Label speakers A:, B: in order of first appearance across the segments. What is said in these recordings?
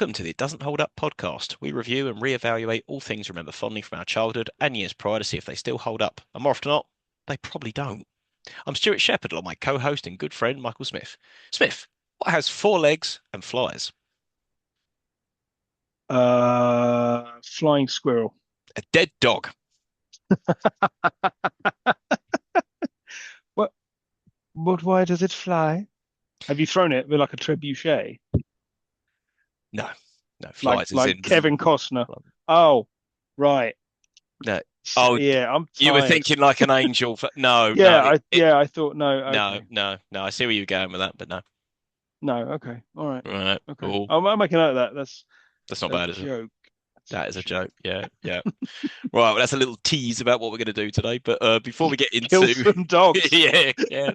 A: welcome to the It Doesn't Hold Up podcast. We review and reevaluate all things we remember fondly from our childhood and years prior to see if they still hold up. And more often than not, they probably don't. I'm Stuart Shepherd, along with my co-host and good friend Michael Smith. Smith, what has four legs and flies?
B: Flying squirrel.
A: A dead dog.
B: What? But why does it fly? Have you thrown it with like a trebuchet,
A: No, no,
B: like
A: flies is
B: like
A: in.
B: Kevin Costner? Oh, right.
A: No. Oh,
B: Yeah, I'm
A: you were
B: tired.
A: thinking like an angel. No, no,
B: Yeah, I thought no.
A: no,
B: Okay,
A: no, no. I see where you're going with that, but no.
B: no. Okay, all right.
A: Right.
B: Okay.
A: Oh,
B: I'm making out of that. That's
A: that's not
B: a
A: bad, is it?
B: joke. That's a
A: That is a
B: joke.
A: joke. Yeah, yeah. Right, well, that's a little tease about what we're going to do today. But before we get
B: Kill
A: into,
B: some dogs.
A: yeah, yeah,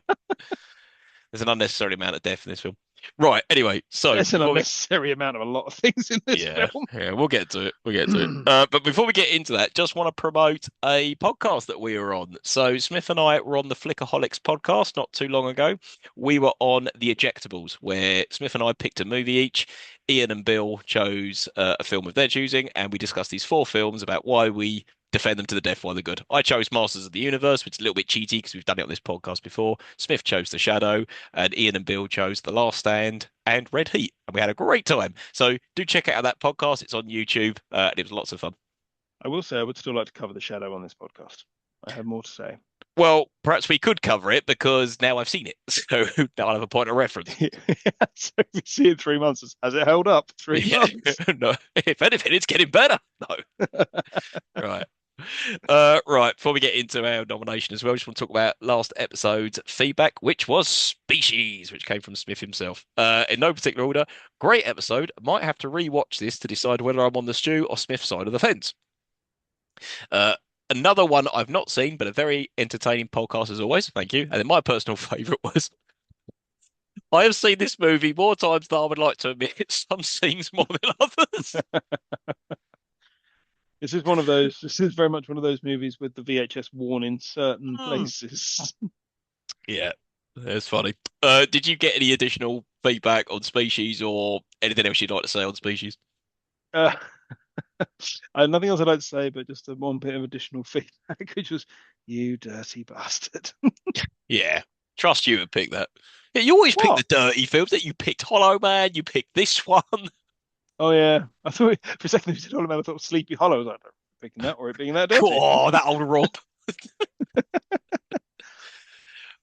A: there's an unnecessary amount of death in this film. Right. Anyway, so
B: That's an
A: before we,
B: unnecessary amount of a lot of things in this
A: yeah,
B: film.
A: yeah, we'll get to it. We'll get to it. But before we get into that, just want to promote a podcast that we were on. So Smith and I were on the Flickaholics podcast not too long ago. We were on The Ejectables, where Smith and I picked a movie each. Ian and Bill chose a film of their choosing, and we discussed these four films about why we defend them to the death while they're good. I chose Masters of the Universe, which is a little bit cheaty because we've done it on this podcast before. Smith chose The Shadow, and Ian and Bill chose The Last Stand and Red Heat, and we had a great time. So do check out that podcast. It's on YouTube, and it was lots of fun.
B: I will say I would still like to cover the shadow on this podcast. I have more to say.
A: Well, perhaps we could cover it because now I've seen it, so now I'll have a point of reference.
B: So if we see in 3 months, has it held up 3
A: Yeah,
B: months?
A: no. If anything, it's getting better. No, right. Right. Before we get into our nomination as well, I just want to talk about last episode's feedback, which was Species, which came from Smith himself. In no particular order, great episode. Might have to re-watch this to decide whether I'm on the Stew or Smith side of the fence. Uh, Another one I've not seen, but a very entertaining podcast as always. Thank you. And then my personal favourite was I have seen this movie more times than I would like to admit. Some scenes more than others.
B: This is one of those. This is very much one of those movies with the VHS worn in certain
A: Hmm.
B: places.
A: Yeah, it's funny. Did you get any additional feedback on Species or anything else you'd like to say on Species?
B: Uh, I have nothing else I'd like to say, but just one bit of additional feedback, which was, "You dirty bastard."
A: Yeah, trust you to pick that. Yeah, you always pick the
B: What?
A: dirty films that you picked Hollow Man, you picked this one.
B: Oh yeah, I thought for a second you said Hollow Man. I thought Sleepy Hollow. I was like, picking that or it being that dirty.
A: Oh, that old Rob.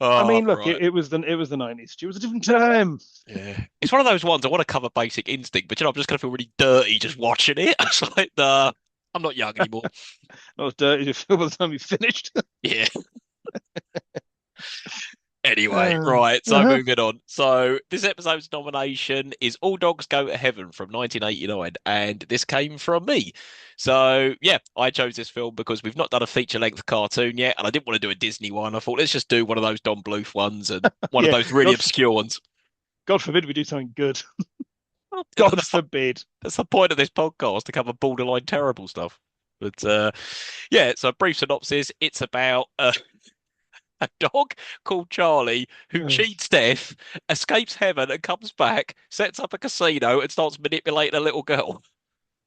B: I
A: Oh,
B: mean, look,
A: right.
B: it was the 90s. It was a different time.
A: Yeah. It's one of those ones I want to cover Basic Instinct, but I'm just gonna feel really dirty just watching it. It's like, nah, I'm not young anymore.
B: Not as dirty as you feel by the time you finished.
A: Yeah. Anyway,
B: Uh,
A: right. So
B: uh-huh.
A: moving on. So this episode's nomination is All Dogs Go to Heaven from 1989, and this came from me. So yeah, I chose this film because we've not done a feature-length cartoon yet, and I didn't want to do a Disney one. I thought let's just do one of those Don Bluth ones and one of
B: Yeah,
A: those really obscure ones.
B: God forbid we do something good.
A: Well,
B: God forbid.
A: that's the point of this podcast to cover borderline terrible stuff. But yeah, so brief synopsis. It's about a dog called Charlie who
B: Uh,
A: cheats death, escapes heaven and comes back, sets up a casino and starts manipulating a little girl.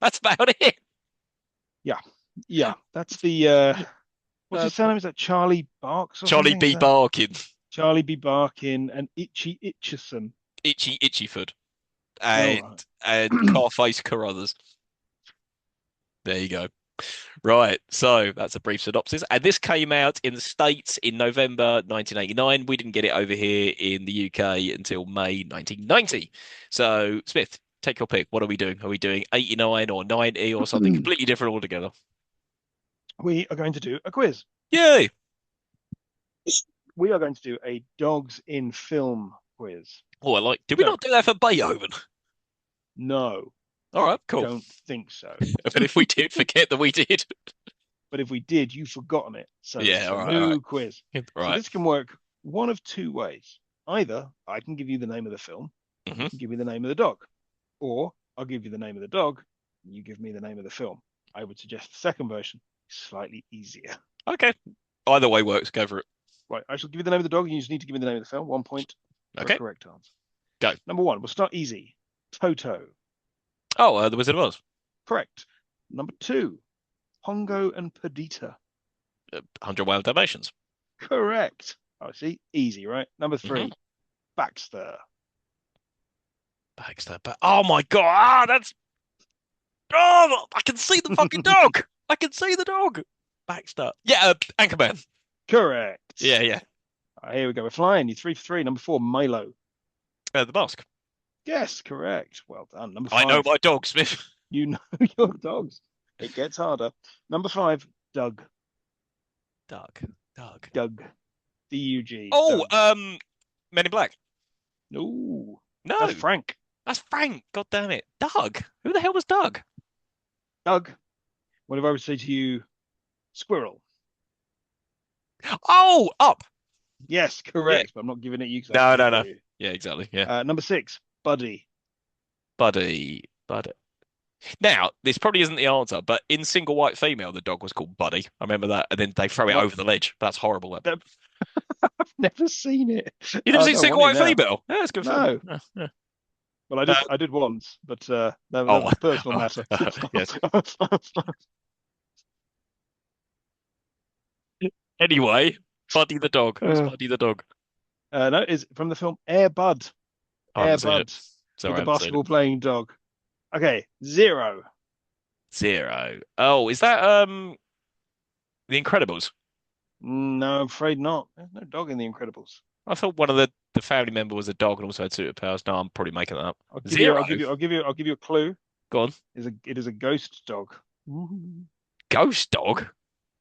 A: That's about it.
B: yeah, yeah. That's the what's his
A: That's
B: surname? Is that Charlie Barks or
A: Charlie
B: something? Is
A: B.
B: that
A: Barkin,
B: Charlie B. Barkin and Itchy Itchison?
A: Itchyfoot,
B: Oh,
A: and
B: right.
A: Carface Carruthers. There you go. Right, so that's a brief synopsis. And this came out in the States in November 1989. We didn't get it over here in the UK until May 1990. So, Smith, take your pick. What are we doing? Are we doing 89 or 90 or something completely different altogether?
B: We are going to do a quiz.
A: Yay!
B: We are going to do a dogs in film quiz.
A: Oh, I like. Did we
B: So,
A: not do that for Beethoven?
B: no,
A: All right,
B: I
A: cool.
B: don't think so.
A: But if we did, forget that we did.
B: But if we did, you've forgotten it. So
A: Yeah,
B: it's
A: all
B: a
A: right, all
B: new quiz.
A: right.
B: So
A: Right.
B: this can work one of two ways. Either I can give you the name of the film and you
A: hmm
B: can give me the name of the dog, or I'll give you the name of the dog and you give me the name of the film. I would suggest the second version is slightly easier.
A: Okay. Either way works. Go for it.
B: Right, I shall give you the name of the dog and you just need to give me the name of the film. 1 point for a
A: Okay,
B: correct answer.
A: go.
B: Number one, we'll start easy. Toto.
A: Oh, The Wizard of Oz.
B: Correct. Number two, Pongo and Perdita.
A: 100 Wild Dalmatians.
B: Correct. Oh, see, easy, right? Number
A: Hmm.
B: three, Baxter.
A: Baxter. Oh my God. That's. Oh, I can see the fucking dog. I can see the dog. Baxter. Yeah, Anchorman.
B: Correct.
A: Yeah, yeah.
B: Here we go. We're flying. You three for three. Number four, Milo.
A: The Mask.
B: Yes, correct. Well done. Number
A: I know
B: five,
A: my dog, Smith.
B: you know your dogs. It gets harder. Number five, Doug.
A: Doug. Doug.
B: Doug. D-U-G.
A: Oh,
B: Doug.
A: Men in Black.
B: No,
A: No,
B: that's Frank.
A: that's Frank. God damn it. Doug. Who the hell was Doug?
B: Doug. What if I would say to you, squirrel?
A: Oh, Up.
B: Yes,
A: Yeah.
B: correct. But I'm not giving it you because I
A: No,
B: did it
A: no,
B: for
A: no.
B: you.
A: Yeah, exactly. Yeah.
B: Number six, Buddy.
A: Buddy. Buddy. Now, this probably isn't the answer, but in Single White Female, the dog was called Buddy. I remember that. And then they throw it
B: What?
A: over the ledge. That's horrible.
B: I've never seen it.
A: You never
B: I
A: seen
B: don't
A: Single
B: want it
A: White
B: now.
A: Female? Yeah, it's a good film.
B: No.
A: Yeah, yeah.
B: Well,
A: Uh,
B: I did once, but that
A: oh,
B: was a personal matter.
A: yes. Anyway, Buddy the dog. Who's
B: Uh,
A: Buddy the dog?
B: no, is from the film Air Bud.
A: I
B: Air
A: haven't seen
B: Bud
A: it. Sorry,
B: with
A: I
B: the
A: haven't seen it.
B: basketball playing dog. Okay, zero.
A: Zero. Oh, is that The Incredibles?
B: No, I'm afraid not. There's no dog in The Incredibles.
A: I thought one of the family member was a dog and also had superpowers. No, I'm probably making that up.
B: I'll give you,
A: Zero.
B: I'll give you, I'll give you, I'll give you a clue.
A: Go on.
B: It is a ghost dog. Ooh.
A: Ghost dog?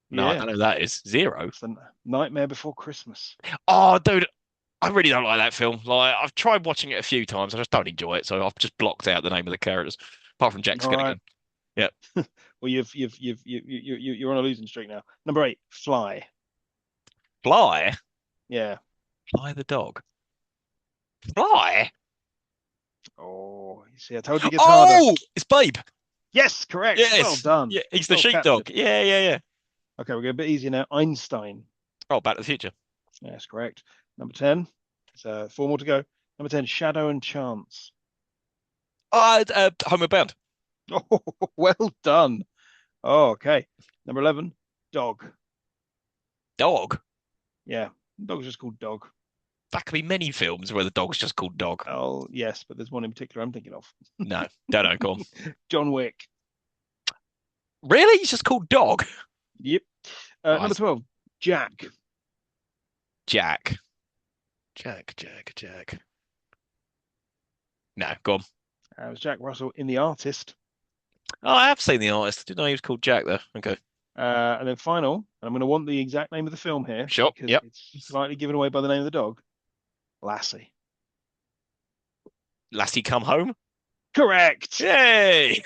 A: No, I
B: Yeah,
A: don't know who that is. Zero.
B: it's the Nightmare Before Christmas.
A: Oh, dude, I really don't like that film. Like, I've tried watching it a few times. I just don't enjoy it, so I've just blocked out the name of the characters, apart from Jack
B: All right.
A: Skellington. Yeah.
B: Well, you're on a losing streak now. Number eight, Fly.
A: Fly?
B: Yeah.
A: Fly the dog. Fly?
B: Oh, you see, I told you it gets harder.
A: Oh, it's Babe.
B: Yes, correct. Well
A: Yes.
B: done.
A: Yeah, he's the
B: Well
A: sheepdog.
B: captured.
A: Yeah, yeah, yeah.
B: Okay, we're going a bit easier now. Einstein.
A: Oh, Back to the Future.
B: Yes, correct. Number 10. Four more to go. Number 10, Shadow and Chance.
A: Homeward Bound.
B: Oh, well done. Oh, okay. Number 11, Dog.
A: Dog.
B: Yeah, dog's just called Dog.
A: That could be many films where the dog's just called Dog.
B: Oh, yes, but there's one in particular I'm thinking of.
A: No, don't know. Go on.
B: John Wick.
A: Really? He's just called Dog?
B: Yep. Number 12, Jack.
A: Jack. Jack. No, go on.
B: It was Jack Russell in The Artist.
A: Oh, I have seen the artist. Didn't know he was called Jack there. Okay.
B: And then final, and I'm going to want the exact name of the film here
A: Sure.
B: because
A: Yep.
B: it's slightly given away by the name of the dog. Lassie.
A: Lassie Come Home.
B: Correct.
A: Yay!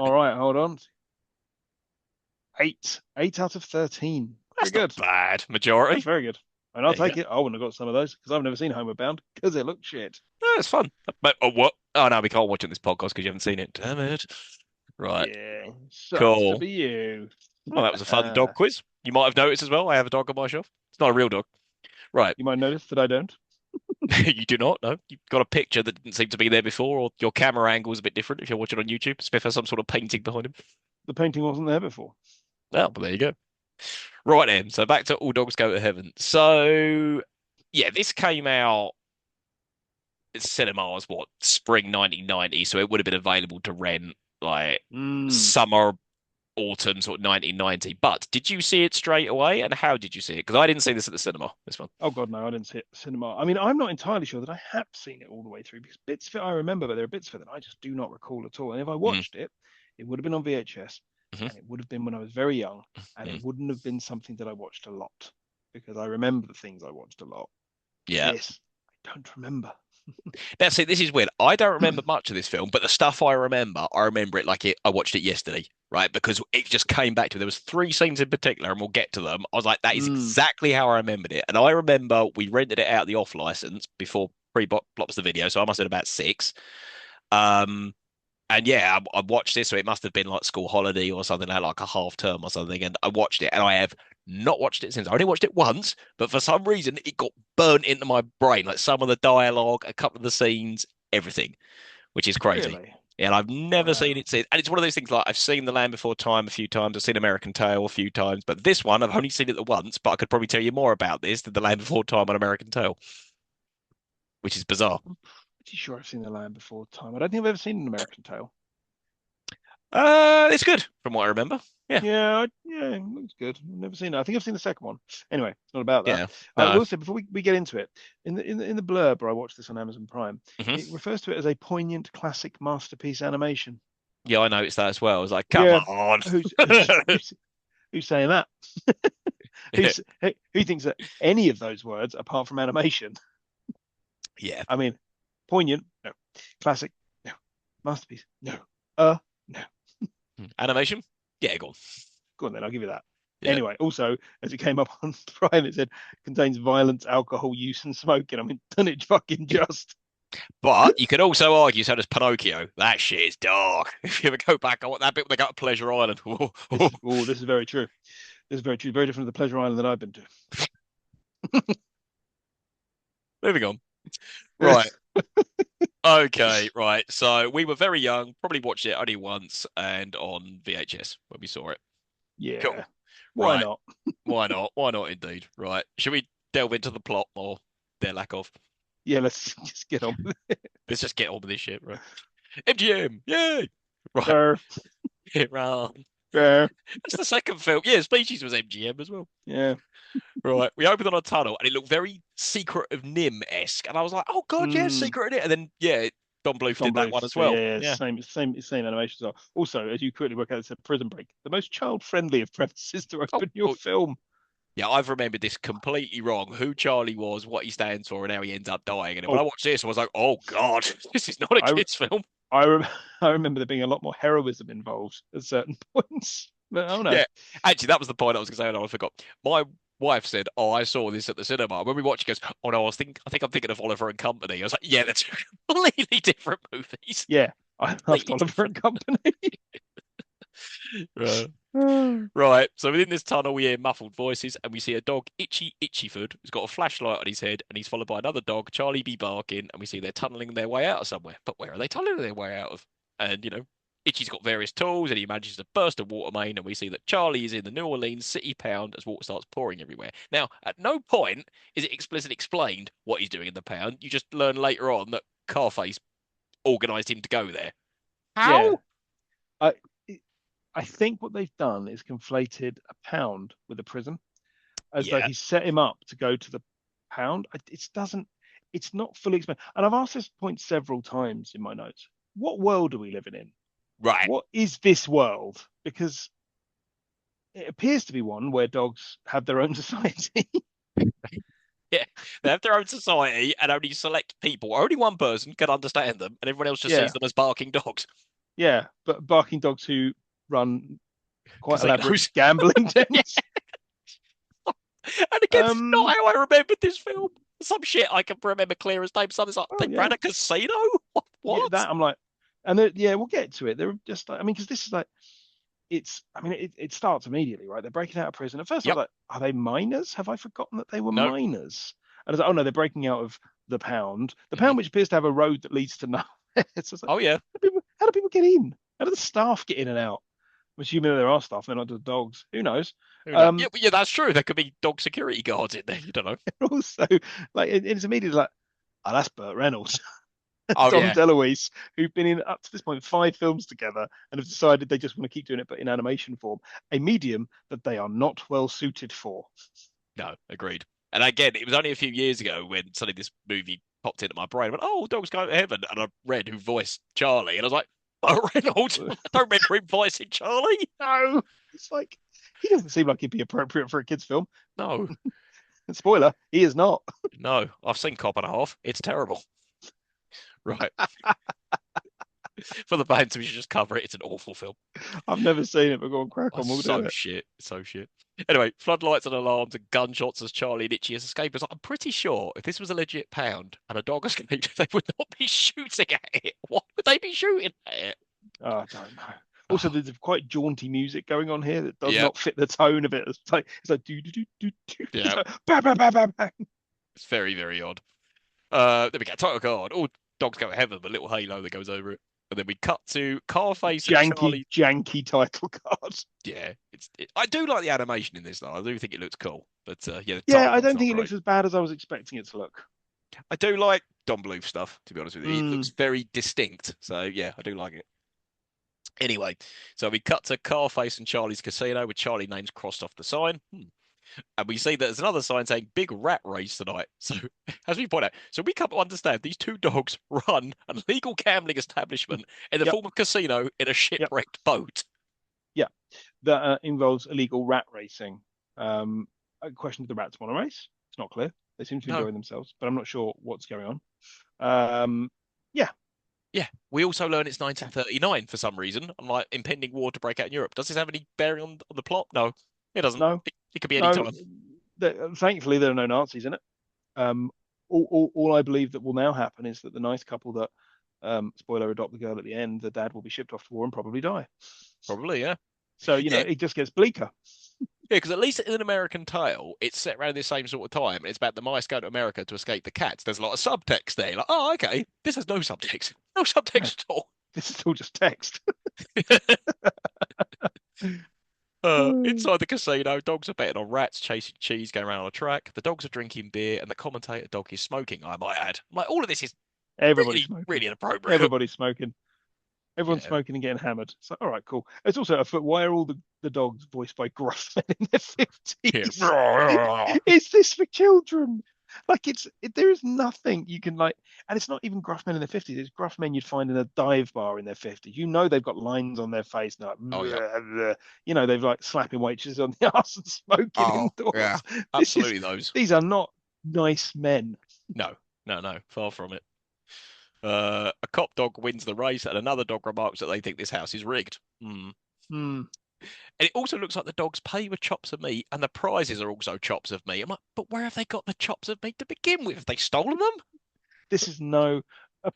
B: All right, hold on. Eight out of 13.
A: That's
B: Very
A: not
B: good.
A: bad. Majority.
B: That's very good. And I'll
A: There you
B: take it. I wouldn't have got some of those because I've never seen Homeward Bound because it looked shit.
A: Oh, it's fun. But what? Oh no, we can't watch it on this podcast because you haven't seen it. Damn it. Right.
B: Yeah, sucks
A: Cool.
B: to be you.
A: Well, that was a fun
B: Uh,
A: dog quiz. You might have noticed as well. I have a dog on my shelf. It's not a real dog. Right.
B: You might notice that I don't.
A: You do not. No. You've got a picture that didn't seem to be there before, or your camera angle is a bit different if you're watching on YouTube. Smith has some sort of painting behind him.
B: The painting wasn't there before.
A: Oh, but there you go. Right then. So back to All Dogs Go to Heaven. So yeah, this came out at cinemas, what, spring 1990. So it would have been available to rent like
B: Mm.
A: summer, autumn, sort of 1990. But did you see it straight away? And how did you see it? Because I didn't see this at the cinema, this one.
B: Oh God, no, I didn't see it at the cinema. I mean, I'm not entirely sure that I have seen it all the way through because bits of it I remember, but there are bits of it that I just do not recall at all. And if I watched it, it would have been on VHS,
A: Mhm.
B: and it would have been when I was very young, and
A: Mhm.
B: it wouldn't have been something that I watched a lot because I remember the things I watched a lot.
A: Yeah.
B: This, I don't remember.
A: That's it. This is weird. I don't remember much of this film, but the stuff I remember it like I watched it yesterday, right? Because it just came back to me. There was three scenes in particular, and we'll get to them. I was like, that is
B: Mm.
A: exactly how I remembered it. And I remember we rented it out of the off license before pre-plops the video, so I must have been about 6. And yeah, I watched this, so it must have been like school holiday or something like a half term or something. And I watched it, and I have not watched it since. I only watched it once, but for some reason it got burnt into my brain. Like some of the dialogue, a couple of the scenes, everything, which is crazy.
B: Really?
A: And I've never seen
B: Wow.
A: it since. And it's one of those things like I've seen The Land Before Time a few times. I've seen American Tail a few times, but this one I've only seen it the once. But I could probably tell you more about this than The Land Before Time on American Tail, which is bizarre.
B: I'm pretty sure I've seen The Land Before Time. I don't think I've ever seen an American Tail.
A: It's good from what I remember. Yeah,
B: Yeah, it looks good. I've never seen it. I think I've seen the second one. Anyway, it's not about that.
A: yeah.
B: I
A: No.
B: will say before we get into it, in the blurb, where I watched this on Amazon Prime, it
A: Hmm.
B: refers to it as a poignant classic masterpiece animation.
A: Yeah, I noticed that as well. I was like, come
B: Yeah,
A: on.
B: who's who's who's, who's saying that? Who thinks that any of those words, apart from animation?
A: Yeah.
B: I mean, poignant, no. Classic, no. Masterpiece, no. Uh, no.
A: Animation? Yeah, go on.
B: Go on then, I'll give you that.
A: Yeah.
B: Anyway, also, as it came up on Prime, it said contains violence, alcohol use, and smoking. I mean, done it fucking just.
A: But you could also argue, so does Pinocchio. That shit is dark. If you ever go back, I want that bit when they go to Pleasure Island.
B: This is very true. This is very true. Very different to the Pleasure Island that I've been
A: Moving on.
B: to.
A: Right. Okay, right. So we were very young, probably watched it only once and on VHS when we saw it. Cool.
B: Yeah. Why
A: Right.
B: not?
A: Why not? Why not indeed? Right. Should we delve into the plot or their lack of?
B: Yeah, let's just get on with
A: Let's just get on with this shit, right? MGM, yay! Right.
B: it.
A: Right.
B: Uh,
A: That's the second film. Yeah, Species was MGM as well.
B: yeah.
A: Right. We opened on a tunnel and it looked very Secret of Nim-esque. And I was like, oh God, yeah,
B: Mm,
A: Secret of Nim. And then, yeah, Don Bluth
B: Don
A: did that one
B: Bluth.
A: as
B: Yeah,
A: well.
B: yeah,
A: Yeah.
B: same animation as well. Also, as you quickly work out, it's a Prison Break, the most child-friendly of premises to
A: Oh,
B: open your
A: oh,
B: film.
A: yeah, I've remembered this completely wrong. Who Charlie was, what he stands for, and how he ends up dying. And when I
B: Oh,
A: watched this, I was like, oh God, this is not a
B: I
A: kid's film.
B: I rem I remember there being a lot more heroism involved at certain points. But oh no.
A: Yeah, actually, that was the point I was going to say, and I forgot. My wife said, "Oh, I saw this at the cinema." When we watched, she goes, "Oh no, I think I'm thinking of Oliver and Company." I was like, "Yeah, that's completely different movies.
B: Yeah, I loved
A: Completely
B: Oliver
A: different."
B: and Company.
A: Right.
B: Oh,
A: Right. So within this tunnel, we hear muffled voices, and we see a dog, Itchy Itchyfoot, who's got a flashlight on his head, and he's followed by another dog, Charlie B. Barkin, and we see they're tunneling their way out of somewhere. But where are they tunneling their way out of? And Itchy's got various tools, and he manages to burst a water main, and we see that Charlie is in the New Orleans City Pound as water starts pouring everywhere. Now, at no point is it explicitly explained what he's doing in the pound. You just learn later on that Carface organised him to go there.
B: yeah.
A: How?
B: I I think what they've done is conflated a pound with a prison, as though
A: Yeah.
B: he set him up to go to the pound. It doesn't. It's not fully explained. And I've asked this point several times in my notes. What world are we living in?
A: Right.
B: What is this world? Because it appears to be one where dogs have their own society.
A: Yeah, they have their own society and only select people. Only one person can understand them, and everyone else just sees
B: Yeah,
A: them as barking dogs.
B: yeah, but barking dogs who run quite elaborate
A: Casinos.
B: gambling
A: Yeah.
B: dens.
A: And again, not
B: Um,
A: how I remembered this film. Some shit I can remember clear as day. Something's like
B: oh
A: they
B: yeah,
A: ran a casino. What?
B: yeah,
A: What?
B: that I'm like, and yeah, we'll get to it. They're just like, I mean, because this is like, I mean, it starts immediately, right? They're breaking out of prison. At first, I was
A: Yep.
B: like, are they minors? Have I forgotten that they were
A: No.
B: minors? And I was like, oh no, they're breaking out of the
A: Hmm.
B: pound, which appears to have a road that leads to nowhere. So it's like,
A: Oh yeah.
B: how do people get in? How do the staff get in and out? I'm assuming there are staff, they're not just dogs. Who knows?
A: Who knows? Yeah,
B: Um,
A: yeah, that's true. There could be dog security guards in there. You don't know.
B: also, like, it's immediately like, oh, that's Burt Reynolds.
A: Oh
B: Dom
A: yeah.
B: DeLuise, who've been in up to this point 5 films together and have decided they just want to keep doing it, but in animation form, a medium that they are not well suited for.
A: No, agreed. And again, it was only a few years ago when suddenly this movie popped into my brain. I went, "Oh, dogs go to heaven," and I read who voiced Charlie, and I was like, "Oh, Reynolds." I don't remember him voicing Charlie.
B: No, it's like he doesn't seem like he'd be appropriate for a kids' film.
A: No,
B: Spoiler: he is not.
A: no. I've seen Cop and a Half. It's terrible. Right. For the fans, we should just cover it. It's an awful film.
B: I've never seen it, but go on, crack
A: Oh,
B: on, we'll do
A: so
B: it.
A: shit. So shit. Anyway, floodlights and alarms and gunshots as Charlie and Itchy has escaped. I'm pretty sure if this was a legit pound and a dog escaped, they would not be shooting at it. What would they be shooting at it?
B: Oh, I don't know. Also,
A: Oh,
B: there's quite jaunty music going on here that does
A: yeah,
B: not fit the tone of it. It's like do do do do do. It's
A: yeah.
B: like bang bang bang bang bang.
A: It's very, very odd. There we go. Title card. All dogs go to heaven, but little halo that goes over it. And then we cut to Carface and Charlie.
B: Janky title card.
A: Yeah, I do like the animation in this though. I do think it looks cool. But yeah, the
B: Yeah,
A: title
B: I
A: card's
B: don't
A: not
B: think it
A: great.
B: looks as bad as I was expecting it to look.
A: I do like Don Bluth stuff, to be honest with you. It looks very distinct. So yeah, I do like it. Anyway, so we cut to Carface and Charlie's casino with Charlie names crossed off the sign. And we see that there's another sign saying big rat race tonight. So, as we point out, so we come to understand these two dogs run a legal gambling establishment in the form of casino in a shipwrecked boat.
B: Yeah, that involves illegal rat racing. A question: do the rats want to race? It's not clear. They seem to be enjoying themselves, but I'm not sure what's going on. Yeah.
A: Yeah. We also learn it's 1939 for some reason, and like impending war to break out in Europe. Does this have any bearing on the plot? No, it doesn't.
B: No,
A: it could be any time.
B: Thankfully, there are no Nazis in it. All I believe that will now happen is that the nice couple that, spoiler, adopt the girl at the end, the dad will be shipped off to war and probably die.
A: Probably, yeah.
B: So, it just gets bleaker.
A: Yeah, because at least in an American Tale, it's set around this same sort of time. And it's about the mice going to America to escape the cats. There's a lot of subtext there. Like, oh, okay. This has no subtext. No subtext at all.
B: This is all just text.
A: Inside the casino, dogs are betting on rats, chasing cheese, going around on a track. The dogs are drinking beer, and the commentator dog is smoking, I might add. Like, all of this is really inappropriate.
B: Everybody's smoking. Everyone's smoking and getting hammered. So, all right, cool. It's also why are all the dogs voiced by gruff men in their 50s?
A: Yeah.
B: Is this for children? Like there is nothing you can like, and it's not even gruff men in their 50s. It's gruff men you'd find in a dive bar in their 50s. They've got lines on their face, and like, they've like slapping waitresses on the ass and smoking indoors.
A: Yeah, absolutely.
B: These are not nice men.
A: No, far from it. A cop dog wins the race, and another dog remarks that they think this house is rigged. And it also looks like the dogs pay with chops of meat, and the prizes are also chops of meat. I'm like, but where have they got the chops of meat to begin with? Have they stolen them?
B: This is a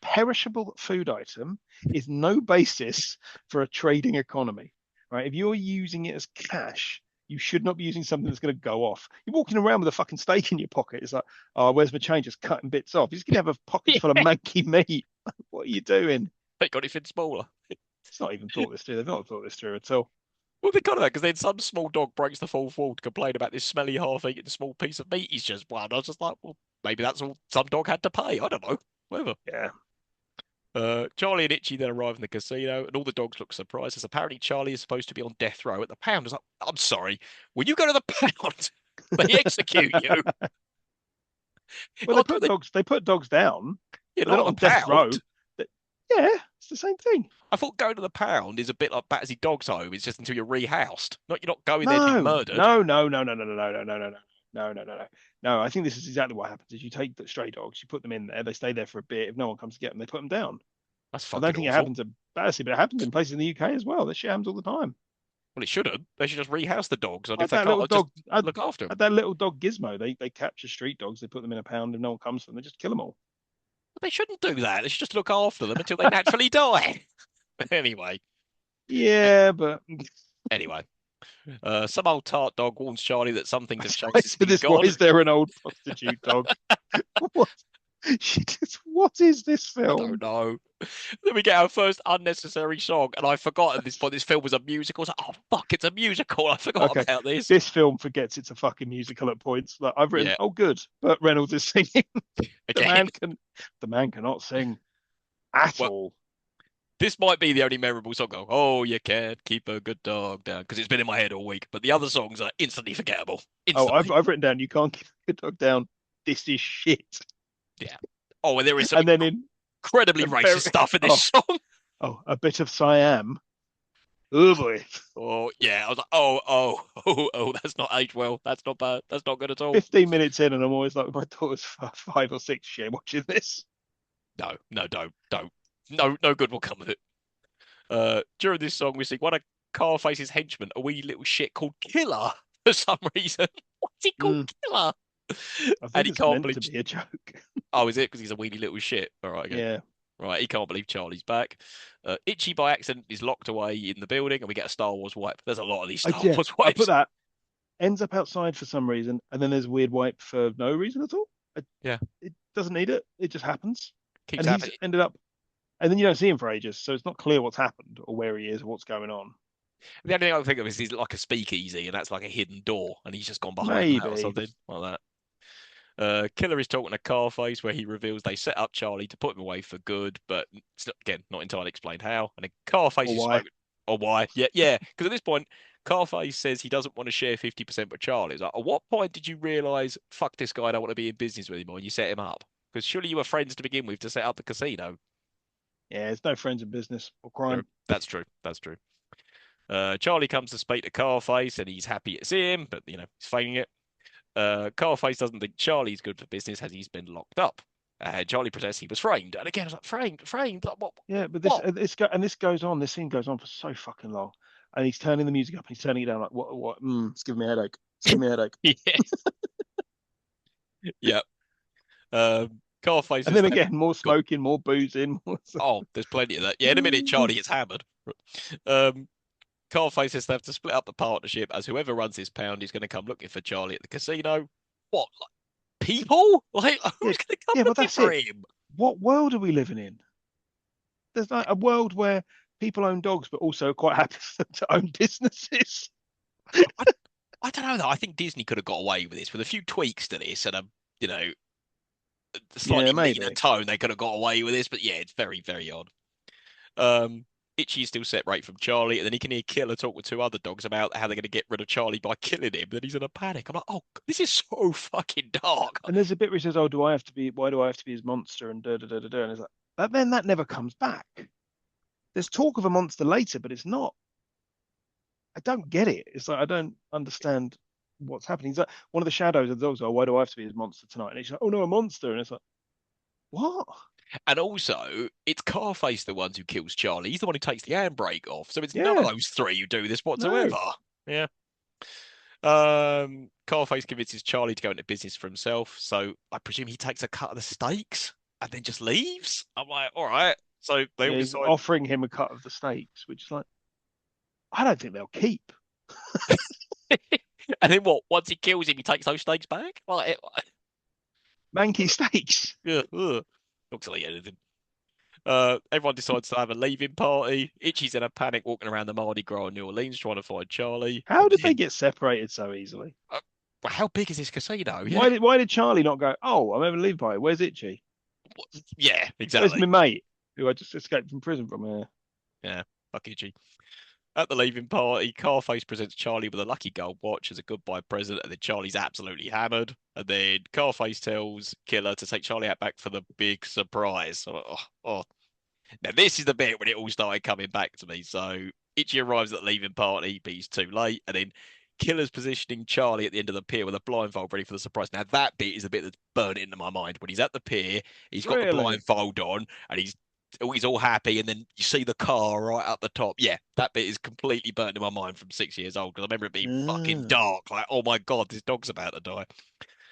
B: perishable food item is no basis for a trading economy, right? If you're using it as cash, you should not be using something that's going to go off. You're walking around with a fucking steak in your pocket. It's like, oh, where's my change? Just cutting bits off. You're just going to have a pocket full of manky meat. What are you doing?
A: They got anything smaller.
B: It's not even thought this through. They've not thought this through at all.
A: Well, they got that because then some small dog breaks the fourth wall to complain about this smelly, half-eaten small piece of meat he's just won. I was just like, well, maybe that's all some dog had to pay. I don't know. Whatever.
B: Yeah.
A: Charlie and Itchy then arrive in the casino, and all the dogs look surprised, as apparently Charlie is supposed to be on death row at the pound. I was like, I'm sorry, when you go to the pound, they execute you.
B: Well, they put dogs down.
A: Yeah,
B: they're not on death row. Yeah, it's the same thing.
A: I thought going to the pound is a bit like Battersea Dogs Home. It's just until you're rehoused. You're not going there to be murdered.
B: No. No, I think this is exactly what happens. Is you take the stray dogs, you put them in there, they stay there for a bit. If no one comes to get them, they put them down.
A: That's fucking
B: I don't think
A: awful.
B: It happens at Battersea, but it happens in places in the UK as well. That shit happens all the time.
A: Well, it shouldn't. They should just rehouse the dogs. And
B: Like
A: if they can't, just look after them.
B: That little dog Gizmo, they capture street dogs, they put them in a pound, and no one comes for them, they just kill them all.
A: But they shouldn't do that. They should just look after them until they naturally die. Anyway.
B: Yeah, but
A: anyway. Some old tart dog warns Charlie that some things have changed.
B: Why is there an old prostitute dog? What is this film?
A: I don't know. Then we get our first unnecessary song, and I forgot at this point this film was a musical. I was like, oh fuck, it's a musical. I forgot about this.
B: This film forgets it's a fucking musical at points. Like I've written, oh good, but Reynolds is singing. The man cannot sing at all.
A: This might be the only memorable song. Oh, you can't keep a good dog down, because it's been in my head all week. But the other songs are instantly forgettable.
B: Instantly. I've written down, you can't keep a good dog down. This is shit.
A: Yeah. Oh, and there is some incredibly racist stuff in this song.
B: Oh, a bit of Siam. Oh boy.
A: Oh yeah. I was like, oh, that's not aged well. That's not bad. That's not good at all.
B: 15 minutes in, and I'm always like, my daughter's 5 or 6. She ain't watching this.
A: No, don't. No good will come of it. During this song, we see one of Carface's henchmen, a wee little shit called Killer, for some reason. What's he called Killer?
B: And he can't believe to be a joke.
A: Oh, is it because he's a weedy little shit? All right, again.
B: Yeah.
A: Right, he can't believe Charlie's back. Itchy by accident is locked away in the building, and we get a Star Wars wipe. There's a lot of these Star Wars wipes.
B: I put that. Ends up outside for some reason, and then there's a weird wipe for no reason at all.
A: Yeah.
B: It doesn't need it. It just happens.
A: Keeps
B: and
A: happening.
B: He's ended up And then you don't see him for ages, so it's not clear what's happened or where he is or what's going on.
A: The only thing I can think of is he's like a speakeasy, and that's like a hidden door, and he's just gone behind that or
B: Maybe.
A: something like that. Killer is talking to Carface, where he reveals they set up Charlie to put him away for good, but it's not, again not entirely explained how. And then Carface
B: Or
A: is
B: why?
A: spoken, or why? Yeah, yeah. Because at this point, Carface says he doesn't want to share 50% with Charlie. It's like, at what point did you realise, fuck this guy, I don't want to be in business with him, or you set him up? Because surely you were friends to begin with to set up the casino.
B: Yeah, there's no friends in business or crime.
A: That's true. That's true. Charlie comes to speak to Carface, and he's happy to see him, but he's faking it. Carface doesn't think Charlie's good for business as he's been locked up. Charlie protests he was framed, and again, I was like, framed. Like, what?
B: Yeah, but
A: What?
B: this goes on. This scene goes on for so fucking long, and he's turning the music up and he's turning it down. Like what? It's giving me a headache. It's giving me a headache.
A: Yeah, yeah. Carface
B: And
A: has
B: then
A: left.
B: again, more
A: Got,
B: smoking, more boozing. More...
A: oh, there's plenty of that. Yeah, in a minute, Charlie gets hammered. Um, Carface has to split up the partnership as whoever runs this pound is going to come looking for Charlie at the casino. What? Like, people? Like,
B: Yeah,
A: who's going to come
B: yeah, but
A: looking
B: that's
A: for
B: it.
A: him?
B: What world are we living in? There's like a world where people own dogs, but also are quite happy to own businesses.
A: I, I don't know though. I think Disney could have got away with this with a few tweaks to this and you know,
B: Yeah,
A: slightly leaner
B: maybe.
A: tone. They could have got away with this, but yeah, it's very, very odd. Um, Itchy is still separate from Charlie, and then he can hear Killer talk with two other dogs about how they're going to get rid of Charlie by killing him. Then he's in a panic. I'm like, oh, this is so fucking dark.
B: And there's a bit where he says, "Oh, do I have to be? Why do I have to be his monster?" And da da da da da. And it's like, but then that never comes back. There's talk of a monster later, but it's not. I don't get it. It's like I don't understand what's happening. He's like one of the shadows of the dogs. Oh, why do I have to be his monster tonight? And he's like, oh no, a monster. And it's like, what?
A: And also, it's Carface the one who kills Charlie. He's the one who takes the handbrake off. So it's none of
B: Yeah,
A: those three who do this
B: no.
A: whatsoever. Yeah. Carface convinces Charlie to go into business for himself. So I presume he takes a cut of the steaks and then just leaves. I'm like, all right. So they all
B: Yeah, he's
A: decide.
B: offering him a cut of the steaks, which is like, I don't think they'll keep.
A: And then what? Once he kills him, he takes those steaks back.
B: Manky steaks.
A: Yeah, looks like anything. Everyone decides to have a leaving party. Itchy's in a panic, walking around the Mardi Gras in New Orleans trying to find Charlie.
B: How
A: And
B: did they
A: then,
B: get separated so easily?
A: well, how big is this casino? Yeah,
B: Why did Charlie not go? Oh, I'm having a leave party. Where's Itchy?
A: yeah,
B: Where's
A: exactly.
B: my mate who I just escaped from prison from here?
A: Yeah, fuck Itchy. At the leaving party, Carface presents Charlie with a lucky gold watch as a goodbye present, and then Charlie's absolutely hammered. And then Carface tells Killer to take Charlie out back for the big surprise. Oh. Now, this is the bit when it all started coming back to me. So, Itchy arrives at the leaving party, but he's too late. And then Killer's positioning Charlie at the end of the pier with a blindfold ready for the surprise. Now, that bit is the bit that's burned into my mind. When he's at the pier, he's got the
B: Really?
A: blindfold on, and he's all happy. And then you see the car right up the top. Yeah, that bit is completely burnt in my mind from 6 years old because I remember it being fucking
B: Ah.
A: dark. Like, oh my God, this dog's about to die.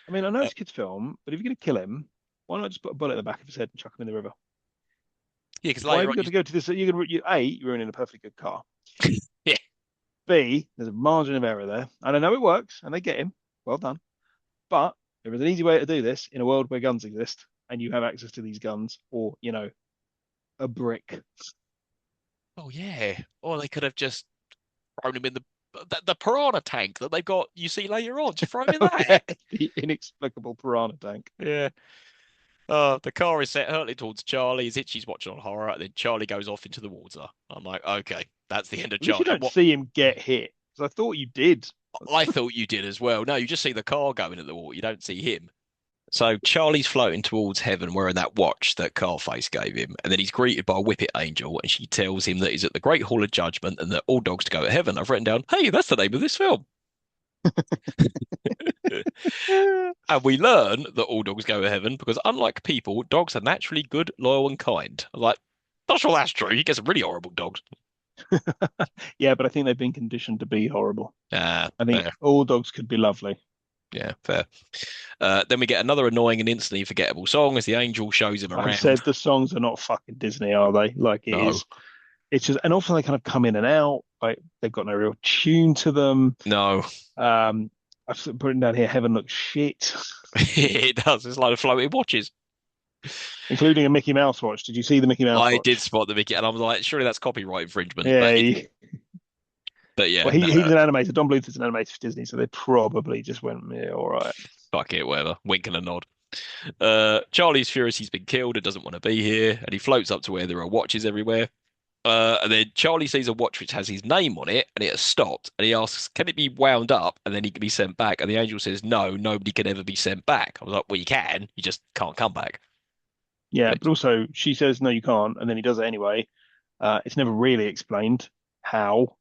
B: I mean, I know
A: Uh,
B: it's a kid's film, but if you're going to kill him, why not just put a bullet in the back of his head and chuck him in the river?
A: yeah, because
B: Why have
A: later
B: you
A: on,
B: got to go to this? You're going to, you're ruining a perfectly good car.
A: yeah,
B: B, there's a margin of error there. And I know it works and they get him. Well done. But there is an easy way to do this in a world where guns exist and you have access to these guns or, a brick.
A: oh yeah, or they could have just thrown him in the piranha tank that they've got. You see later on, just throw him in
B: Oh,
A: that.
B: yeah. The inexplicable piranha tank.
A: Yeah. The car is set hurtling towards Charlie as Itchy's watching on horror, and then Charlie goes off into the water. I'm like, okay, that's the end of
B: At least you
A: Charlie. And
B: don't
A: what
B: see him get hit. Because I thought you did.
A: I thought you did as well. No, you just see the car going in the water. You don't see him. So Charlie's floating towards heaven wearing that watch that Carface gave him, and then he's greeted by a Whippet Angel, and she tells him that he's at the Great Hall of Judgment and that all dogs to go to heaven. I've written down, hey, that's the name of this film. And we learn that all dogs go to heaven because, unlike people, dogs are naturally good, loyal, and kind. I'm like, not sure that's true. You get some really horrible dogs.
B: Yeah, but I think they've been conditioned to be horrible.
A: Ah,
B: I think
A: fair.
B: all dogs could be lovely.
A: Yeah, fair. Then we get another annoying and instantly forgettable song as the angel shows him
B: I've
A: around.
B: said the songs are not fucking Disney, are they? Like it
A: No,
B: is. It's just, and often they kind of come in and out. Like they've got no real tune to them.
A: no,
B: I've put it down here. Heaven looks shit.
A: it does. It's like floating watches.
B: including a Mickey Mouse watch. Did you see the Mickey Mouse
A: I did
B: watch?
A: spot the Mickey, and I was like, surely that's copyright infringement.
B: Yeah.
A: But
B: Well,
A: yeah, no,
B: he's an animator. Don Bluth is an animator for Disney, so they probably just went, yeah, all right.
A: fuck it, whatever. Wink and a nod. Charlie's furious he's been killed and doesn't want to be here, and he floats up to where there are watches everywhere. And then Charlie sees a watch which has his name on it, and it has stopped. And he asks, "Can it be wound up and then he can be sent back?" And the angel says, "No, nobody can ever be sent back." I was like, "Well, you can. You just can't come back."
B: Yeah,
A: But
B: but also she says no, you can't, and then he does it anyway. It's never really explained how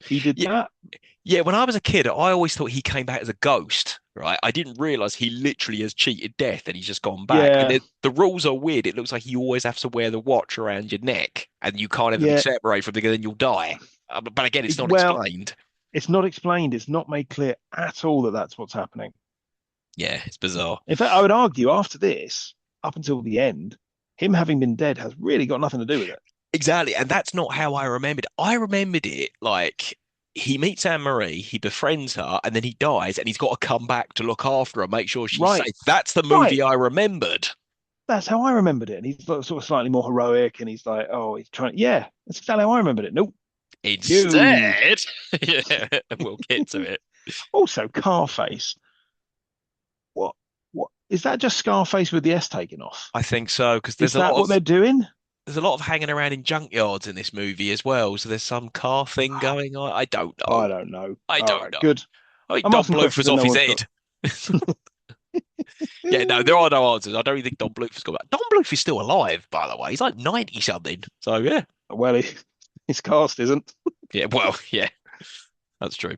B: he did
A: yeah,
B: that.
A: yeah. When I was a kid, I always thought he came back as a ghost. Right? I didn't realize he literally has cheated death and he's just gone back. And
B: Yeah,
A: the rules are weird. It looks like you always have to wear the watch around your neck, and you can't ever be
B: yeah.
A: separated from it, because then you'll die. But again, it's not
B: Well,
A: explained.
B: it's not explained. It's not made clear at all that that's what's happening.
A: Yeah, it's bizarre.
B: In fact, I would argue after this, up until the end, him having been dead has really got nothing to do with it.
A: Exactly, and that's not how I remembered it. I remembered it like he meets Anne Marie, he befriends her, and then he dies, and he's got to come back to look after her, make sure she's
B: Right,
A: safe. That's the
B: right.
A: movie I remembered.
B: That's how I remembered it. And he's sort of slightly more heroic, and he's like, oh, he's trying. Yeah, that's exactly how I remembered it. Nope. No.
A: Instead, yeah, we'll get to it.
B: Also, Carface. What? What is that? Just Scarface with the S taken off?
A: I think so, because
B: Is that what they're doing?
A: there's a lot of hanging around in junkyards in this movie as well. So there's some car thing going on. I don't know.
B: I don't know.
A: I
B: All
A: don't
B: right,
A: know.
B: good.
A: I think
B: I'm
A: Don
B: asking
A: Bluth
B: questions
A: was
B: that
A: off
B: no
A: his
B: one's got.
A: head. Yeah, no, there are no answers. I don't even think Don Bluth has got back. Don Bluth is still alive, by the way. He's like 90 something. So yeah.
B: Well, his cast isn't.
A: Yeah, well, yeah, that's true.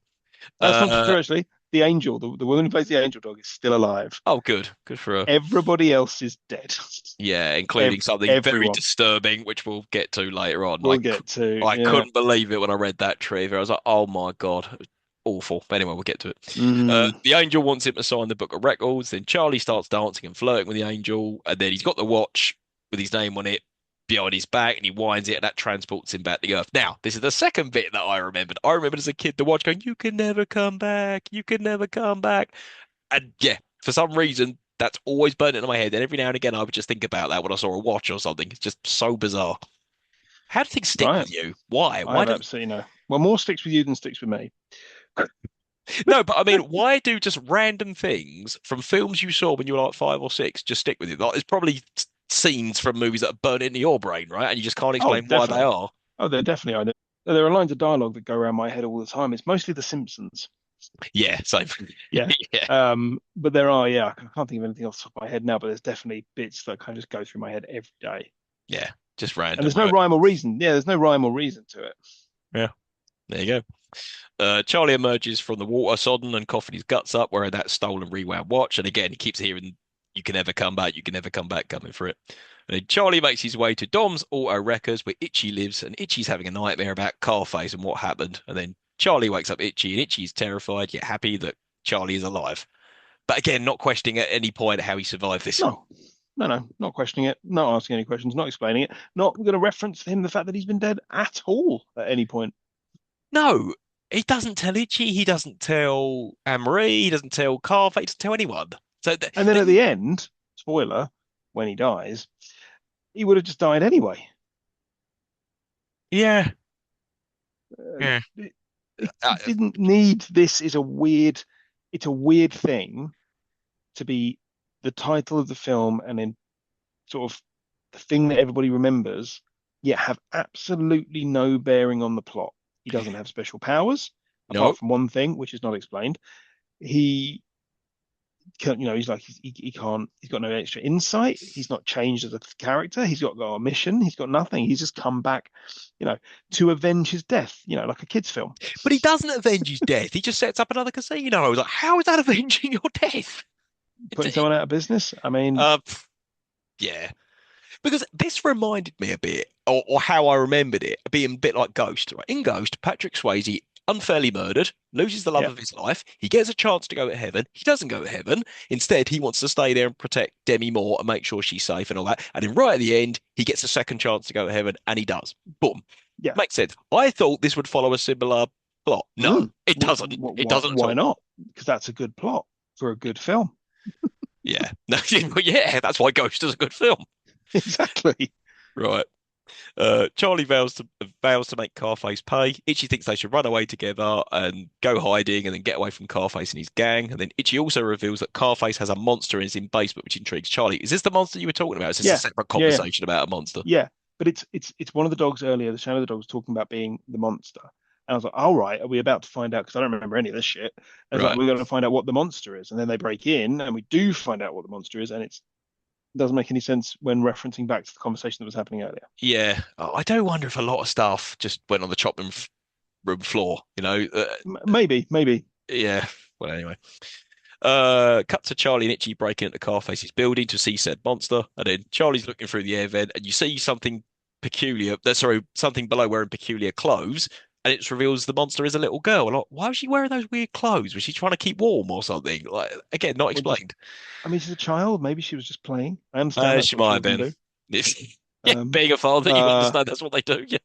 B: That's not
A: Uh,
B: true, actually. The angel, the woman who plays the angel dog, is still alive.
A: oh, good. Good for her.
B: Everybody else is dead.
A: Yeah, including something very
B: Everyone.
A: disturbing, which we'll get to later on.
B: We'll get to.
A: I
B: Yeah.
A: couldn't believe it when I read that trivia. I was like, oh my God, awful. Anyway, we'll get to it.
B: Mm,
A: The angel wants him to sign the book of records. Then Charlie starts dancing and flirting with the angel. And then he's got the watch with his name on it behind his back, and he winds it, and that transports him back to Earth. Now, this is the second bit that I remembered. I remembered as a kid the watch going, "You can never come back. You can never come back." And yeah, for some reason, that's always burnt into my head. And every now and again, I would just think about that when I saw a watch or something. It's just so bizarre. How do things stick
B: right.
A: with you? Why?
B: I
A: Why
B: have
A: do
B: absolutely no. Well, more sticks with you than sticks with me.
A: no? But I mean, why do just random things from films you saw when you were like 5 or 6 just stick with you? Like, there's probably scenes from movies that are burnt into your brain, right? And you just can't
B: Oh,
A: explain why they
B: definitely.
A: are.
B: Oh, they're definitely. I know. There are lines of dialogue that go around my head all the time. It's mostly The Simpsons.
A: Yeah, same.
B: Yeah.
A: Yeah,
B: But there are, yeah, I can't think of anything off the top of my head now, but there's definitely bits that kind of just go through my head every day.
A: yeah, just
B: And
A: random.
B: there's no rhyme or reason. Yeah, there's no rhyme or reason to it.
A: Yeah, there you go. Charlie emerges from the water sodden and coughing his guts up, wearing that stolen rewound watch. And again, he keeps hearing, "You can never come back. You can never come back," coming for it. And then Charlie makes his way to Dom's Auto Wreckers, where Itchy lives, and Itchy's having a nightmare about Carface and what happened. And then Charlie wakes up Itchy, and Itchy's terrified yet happy that Charlie is alive. But again, not questioning at any point how he survived this.
B: No, no, not questioning it, not asking any questions, not explaining it, not going to reference to him the fact that he's been dead at all at any point.
A: No, he doesn't tell Itchy. He doesn't tell Anne-Marie. He doesn't tell Carface. He doesn't tell anyone. So
B: And then at the end, spoiler, when he dies, he would have just died anyway.
A: yeah,
B: Uh,
A: yeah.
B: it didn't need this. It's a weird thing to be the title of the film and then sort of the thing that everybody remembers, yet have absolutely no bearing on the plot. He doesn't have special powers,
A: No,
B: apart from one thing, which is not explained. He can, he's like he can't. He's got no extra insight. He's not changed as a character. Got a mission. He's got nothing. He's just come back, you know, to avenge his death. Like a kids' film.
A: but he doesn't avenge his death. He just sets up another casino. I was like, how is that avenging your death?
B: Putting someone out of business. I mean,
A: Uh, yeah, because this reminded me a bit, or how I remembered it, being a bit like Ghost. Right? In Ghost, Patrick Swayze unfairly murdered, loses the love
B: yeah,
A: of his life. He gets a chance to go to heaven. He doesn't go to heaven. Instead, he wants to stay there and protect Demi Moore and make sure she's safe and all that. And then right at the end, he gets a second chance to go to heaven, and he does. Boom.
B: yeah.
A: Makes sense. I thought this would follow a similar plot. No,
B: Mm.
A: it doesn't. It doesn't at
B: Why
A: all.
B: not? Because that's a good plot for a good film.
A: Yeah. Yeah. No, yeah, that's why Ghost is a good film.
B: Exactly.
A: Right. Charlie vows to make Carface pay. Itchy thinks they should run away together and go hiding and then get away from Carface and his gang. And then Itchy also reveals that Carface has a monster in his basement, which intrigues Charlie. Is this the monster you were talking about? Is this a
B: Yeah,
A: separate
B: yeah, yeah,
A: conversation about a monster?
B: yeah. But it's one of the dogs earlier. The Shadow of the Dog was talking about being the monster. And I was like, all right, are we about to find out? Because I don't remember any of this shit. I was like,
A: Right.
B: we're going to find out what the monster is. And then they break in and we do find out what the monster is. And it doesn't make any sense when referencing back to the conversation that was happening earlier.
A: Yeah. I do wonder if a lot of stuff just went on the room floor, you know?
B: Maybe, maybe.
A: Yeah. Well, anyway. Cut to Charlie and Itchy breaking into Carface's building to see said monster, and then Charlie's looking through the air vent, and you see something peculiar. Sorry, something below wearing peculiar clothes, and it reveals the monster is a little girl. Like, why was she wearing those weird clothes? Was she trying to keep warm or something? Like, again, not
B: Or just,
A: explained.
B: I mean, she's a child. Maybe she was just playing. I understand that's
A: She
B: what
A: might have
B: children
A: been.
B: do.
A: Yeah,
B: Um,
A: being a father, you
B: uh,
A: understand that's what they do. Yeah,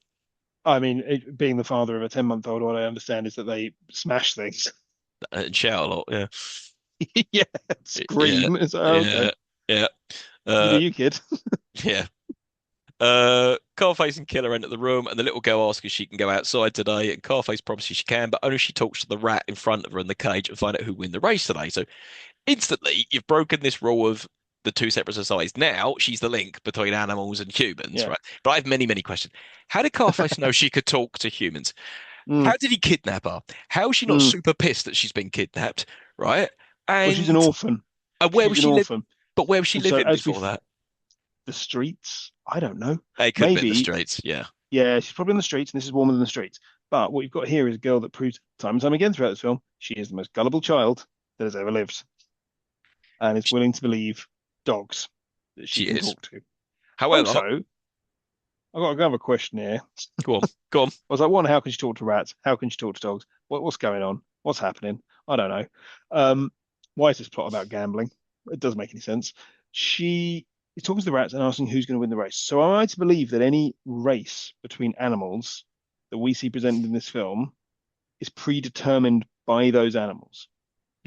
B: I mean, being the father of a 10-month-old, what I understand is that they smash things.
A: and shout a lot. Yeah,
B: Yeah,
A: yeah,
B: scream. It's like, oh, okay.
A: yeah, yeah.
B: You do
A: Uh,
B: you, kid.
A: yeah. Carface and Killer enter the room, and the little girl asks if she can go outside today. And Carface promises she can, but only if she talks to the rat in front of her in the cage and find out who win the race today. So instantly, you've broken this rule of the two separate societies. Now she's the link between animals and humans,
B: Yeah.
A: right? But I have many, many questions. How did Carface know she could talk to humans?
B: Mm,
A: How did he kidnap her? How is she not
B: mm.
A: super pissed that she's been kidnapped, right?
B: Well, she's an
A: And
B: orphan.
A: where was
B: She's an
A: she live?
B: orphan.
A: But where was she
B: And so
A: living
B: as
A: before that?
B: the streets, I don't know.
A: It could have been the
B: Maybe,
A: streets. Yeah.
B: yeah, she's probably in the streets, and this is warmer than the streets. But what you've got here is a girl that proves time and time again throughout this film she is the most gullible child that has ever lived, and is willing to believe dogs that she
A: She
B: can
A: is.
B: talk to.
A: However,
B: Also, I've got another question here.
A: go on, go on.
B: I was like, one, how can she talk to rats? How can she talk to dogs? What's going on? What's happening? I don't know. Um, why is this plot about gambling? It doesn't make any sense. She is talking to the rats and asking who's going to win the race. So am I to believe that any race between animals that we see presented in this film is predetermined by those animals?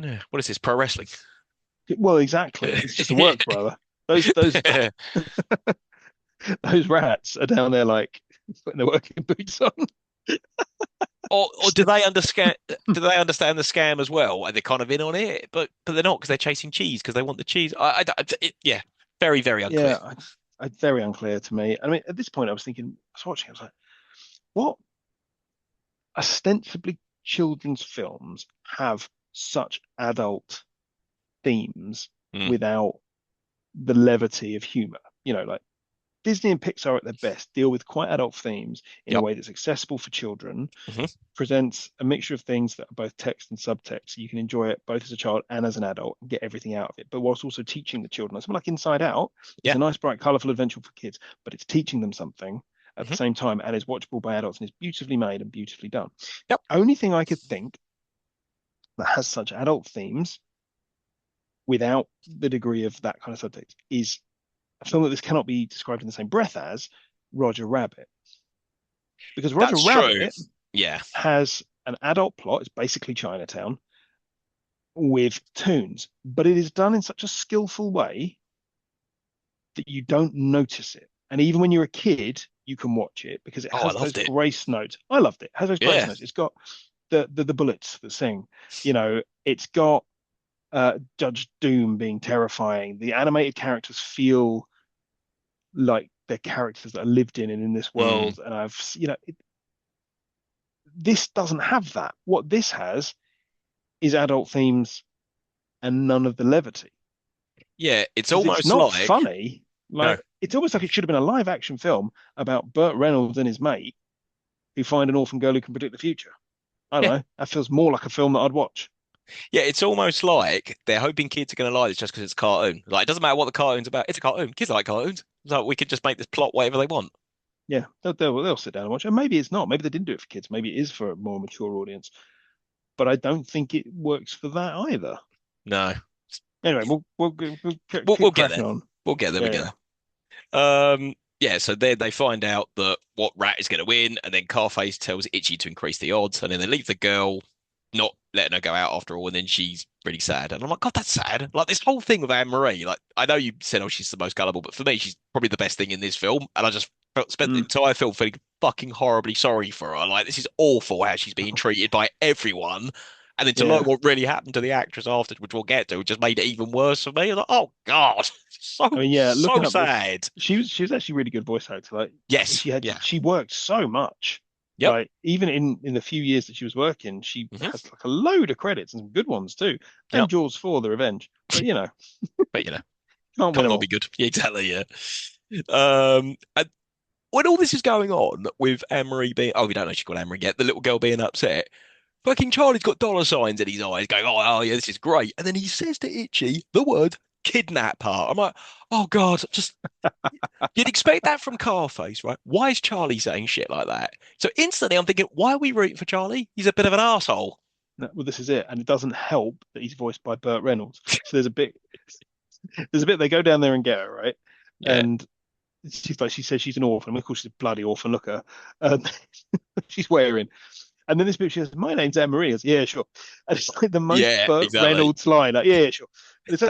A: Yeah. What is this? Pro wrestling?
B: Well, exactly. It's just a work, brother. Those those rats are down there like putting their working boots on.
A: Or do they understand? Do they understand the scam as well? Are they kind of in on it? But they're not because they're chasing cheese because they want the cheese. Yeah, very very unclear.
B: Yeah, very unclear to me. I mean, at this point, I was thinking, I was watching, I was like, what ostensibly children's films have such adult themes
A: Mm.
B: without the levity of humor? Like Disney and Pixar at their best deal with quite adult themes in a
A: Yep.
B: way that's accessible for children,
A: Hmm.
B: presents a mixture of things that are both text and subtext. So you can enjoy it both as a child and as an adult and get everything out of it, but whilst also teaching the children. Something like Inside Out, it's
A: Yeah.
B: a nice, bright, colorful adventure for kids, but it's teaching them something at the
A: Hmm.
B: same time and is watchable by adults and is beautifully made and beautifully done.
A: Yep.
B: Only thing I could think that has such adult themes without the degree of that kind of subtext is a film that this cannot be described in the same breath as Roger Rabbit. Because Roger
A: That's true.
B: Rabbit
A: Yeah.
B: has an adult plot, it's basically Chinatown, with tunes, but it is done in such a skillful way that you don't notice it. And even when you're a kid, you can watch it because it
A: Oh, I
B: has those
A: loved it.
B: grace notes. I loved it. It has those grace
A: Yeah.
B: notes. It's got the bullets that sing. It's got Judge Doom being terrifying. The animated characters feel like they're characters that are lived in and in this
A: Mm.
B: world. And this doesn't have that. What this has is adult themes and none of the levity.
A: Yeah. It's
B: Because it's
A: almost
B: not
A: like
B: funny.
A: no.
B: Like it's almost like it should have been a live action film about Burt Reynolds and his mate who find an orphan girl who can predict the future. I don't
A: Yeah.
B: know. That feels more like a film that I'd watch.
A: Yeah. It's almost like they're hoping kids are going to like this just because it's a cartoon. Like it doesn't matter what the cartoon's about. It's a cartoon. Kids like cartoons. So we could just make this plot whatever they want.
B: Yeah, they'll sit down and watch it. And maybe it's not. Maybe they didn't do it for kids. Maybe it is for a more mature audience. But I don't think it works for that either.
A: No.
B: Anyway, we'll
A: We'll
B: keep
A: get there.
B: cracking on.
A: We'll get there.
B: Yeah,
A: We get
B: yeah.
A: there. Yeah, so then they find out that what rat is going to win, and then Carface tells Itchy to increase the odds, and then they leave the girl not letting her go out after all, and then she's really sad. And I'm like, God, that's sad. Like this whole thing with Anne Marie. Like I know you said, oh, she's the most gullible, but for me, she's probably the best thing in this film. And I just spent the
B: Mm.
A: entire film feeling fucking horribly sorry for her. Like this is awful how she's being treated by everyone. And then to learn
B: Yeah.
A: what really happened to the actress afterwards, which we'll get to, just made it even worse for me. I was like, oh God, so
B: I mean, yeah,
A: so
B: looking up this,
A: sad.
B: she was actually really good voice actor. Like
A: Yes,
B: she had
A: yeah,
B: she worked so much.
A: yep.
B: Like even in the few years that she was working, she
A: Hmm.
B: has like a load of credits and some good ones too. And
A: Yep.
B: Jaws 4: The Revenge. But
A: But you know,
B: can't win
A: can't
B: them
A: all be
B: all.
A: good. Yeah, exactly. Yeah. And when all this is going on with Anne-Marie being, oh, we don't know she's called Anne-Marie yet, the little girl being upset, fucking Charlie's got dollar signs in his eyes going, oh, yeah, this is great. And then he says to Itchy the word kidnap her. I'm like, oh, God, just, you'd expect that from Carface, right? Why is Charlie saying shit like that? So instantly I'm thinking, why are we rooting for Charlie? He's a bit of an asshole.
B: No, well, this is it, and it doesn't help that he's voiced by Burt Reynolds. So there's a bit they go down there and get her right,
A: Yeah.
B: and she says she's an orphan. Of course, she's a bloody orphan. Look at her. She's wearing. And then this bit, she says, "My name's Anne Marie." Yeah, sure. And it's like the most
A: Yeah,
B: Burt
A: exactly.
B: Reynolds line. Like, yeah, sure. And it's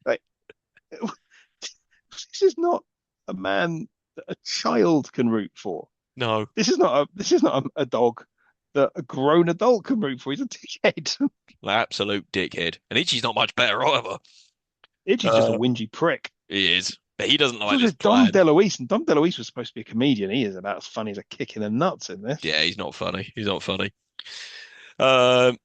B: like this is not a man that a child can root for.
A: No,
B: This is not a dog that a grown adult can root for. He's a dickhead.
A: absolute dickhead. And Itchy's not much better either.
B: Itchy's just a
A: Uh,
B: whingy prick.
A: he is. But he doesn't
B: It's
A: like
B: also
A: this
B: Dom
A: plan.
B: DeLuise, and Dom DeLuise was supposed to be a comedian. He is about as funny as a kick in the nuts in this.
A: Yeah, he's not funny. He's not funny. Um,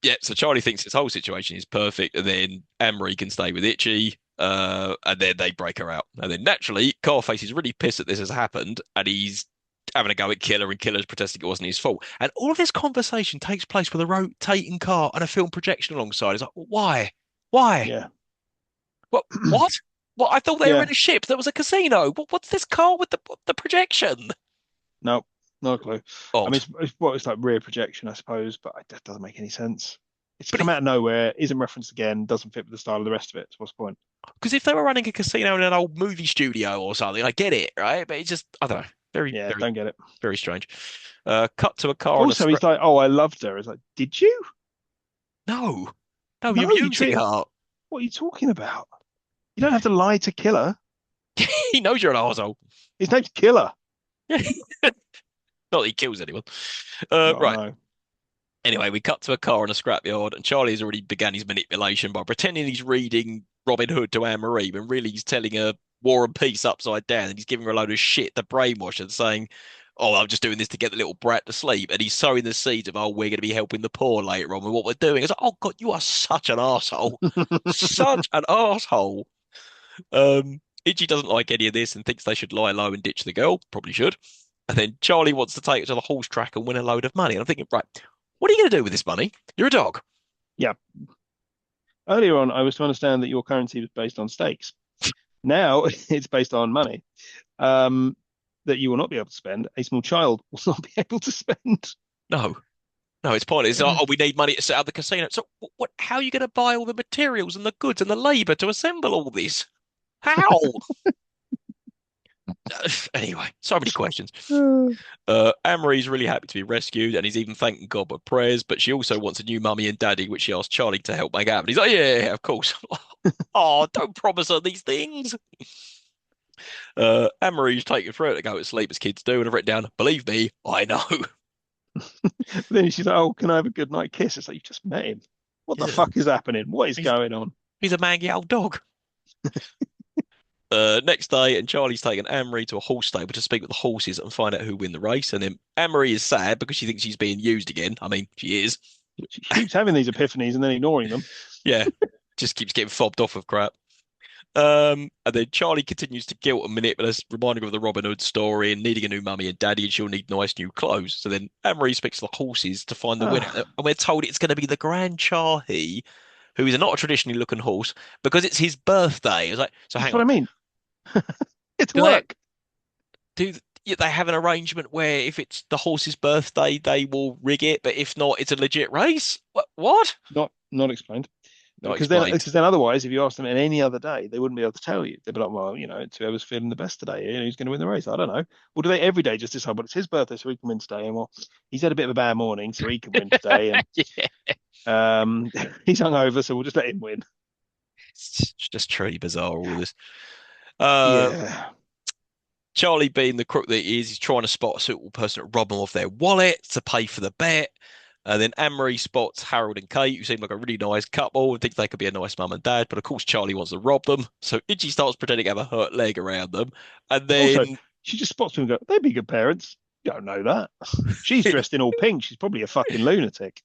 A: yeah, so Charlie thinks this whole situation is perfect, and then Anne-Marie can stay with Itchy, and then they break her out. And then naturally, Carface is really pissed that this has happened, and he's having a go at Killer, and Killer's protesting it wasn't his fault. And all of this conversation takes place with a rotating car and a film projection alongside. It's like, why? Why?
B: Yeah.
A: What? What? What? I thought they were
B: Yeah.
A: in a ship. There was a casino. What's this car with the projection?
B: No, no clue. I mean,
A: Odd.
B: it's like rear projection, I suppose, but that doesn't make any sense. It's
A: But
B: come out of nowhere, isn't referenced again, doesn't fit with the style of the rest of it. So what's the point?
A: because if they were running a casino in an old movie studio or something, I get it, right? But it's just, I don't know, very,
B: Yeah,
A: very,
B: don't get it.
A: very strange. Cut to a car on a
B: Also,
A: scrap.
B: he's like, "Oh, I loved her." It's like, "Did you?
A: No, no, you're
B: No, you
A: using
B: treated.
A: her.
B: What are you talking about? You don't have to lie to Killer.
A: He knows you're an arsehole.
B: His name's Killer."
A: Not that he kills anyone.
B: Oh
A: Right.
B: no.
A: Anyway, we cut to a car in a scrapyard, and Charlie has already begun his manipulation by pretending he's reading Robin Hood to Anne Marie, when really he's telling her War and Peace upside down, and he's giving her a load of shit to brainwash and saying, "Oh, I'm just doing this to get the little brat to sleep," and he's sowing the seeds of, "Oh, we're going to be helping the poor later on with what we're doing." It's like, "Oh God, you are such an asshole, such an asshole." Itchy doesn't like any of this and thinks they should lie low and ditch the girl. Probably should. And then Charlie wants to take her to the horse track and win a load of money. And I'm thinking, right, what are you going to do with this money? You're a dog.
B: Yeah. Earlier on, I was to understand that your currency was based on stakes. Now it's based on money that you will not be able to spend. A small child will not be able to spend.
A: No, no, it's pointless. It's like, oh, we need money to set up the casino. So what? How are you going to buy all the materials and the goods and the labor to assemble all this? How? Anyway, so many questions. Anne-Marie's really happy to be rescued, and he's even thanking God with prayers, but she also wants a new mummy and daddy, which she asks Charlie to help make happen. He's like, yeah, yeah, of course. Oh, don't promise her these things. Anne-Marie's taking forever to go to sleep as kids do, and I've written down, believe me, I know.
B: Then she's like, "Oh, can I have a good night kiss?" It's like, you just met him. What the
A: Yeah.
B: fuck is happening? What is
A: He's
B: going on?
A: he's a mangy old dog. Next day, and Charlie's taken Anne-Marie to a horse stable to speak with the horses and find out who win the race. And then Anne-Marie is sad because she thinks she's being used again. I mean, she is.
B: She keeps having these epiphanies and then ignoring them.
A: Yeah, just keeps getting fobbed off of crap. And then Charlie continues to guilt and manipulate us, reminding her of the Robin Hood story and needing a new mummy and daddy, and she'll need nice new clothes. So then Anne-Marie speaks to the horses to find the winner, and
B: Ah,
A: we're told it's going to be the Grand Chahi, who is not a traditionally looking horse because it's his birthday. It's like, so
B: that's
A: hang
B: what
A: on,
B: I mean. It's
A: do they
B: work.
A: do yeah, they have an arrangement where if it's the horse's birthday, they will rig it, but if not, it's a legit race? What? What?
B: Not explained.
A: Not
B: Because then,
A: explained.
B: because then otherwise, if you ask them in any other day, they wouldn't be able to tell you. They'd be like, well, it's whoever's feeling the best today. Who's going to win the race? I don't know. Or do they every day just decide, well, it's his birthday, so he can win today, and well, he's had a bit of a bad morning, so he can win today, and
A: Yeah,
B: he's hungover, so we'll just let him win.
A: it's just truly bizarre, all this. Uh,
B: Yeah.
A: Charlie, being the crook that he is, he's trying to spot a suitable person to rob them of their wallet to pay for the bet. And then Anne-Marie spots Harold and Kate, who seem like a really nice couple, and thinks they could be a nice mum and dad. But of course, Charlie wants to rob them. So Itchy starts pretending to have a hurt leg around them. And
B: Also,
A: then,
B: she just spots him and goes, they'd be good parents. You don't know that. She's dressed in all pink. She's probably a fucking lunatic.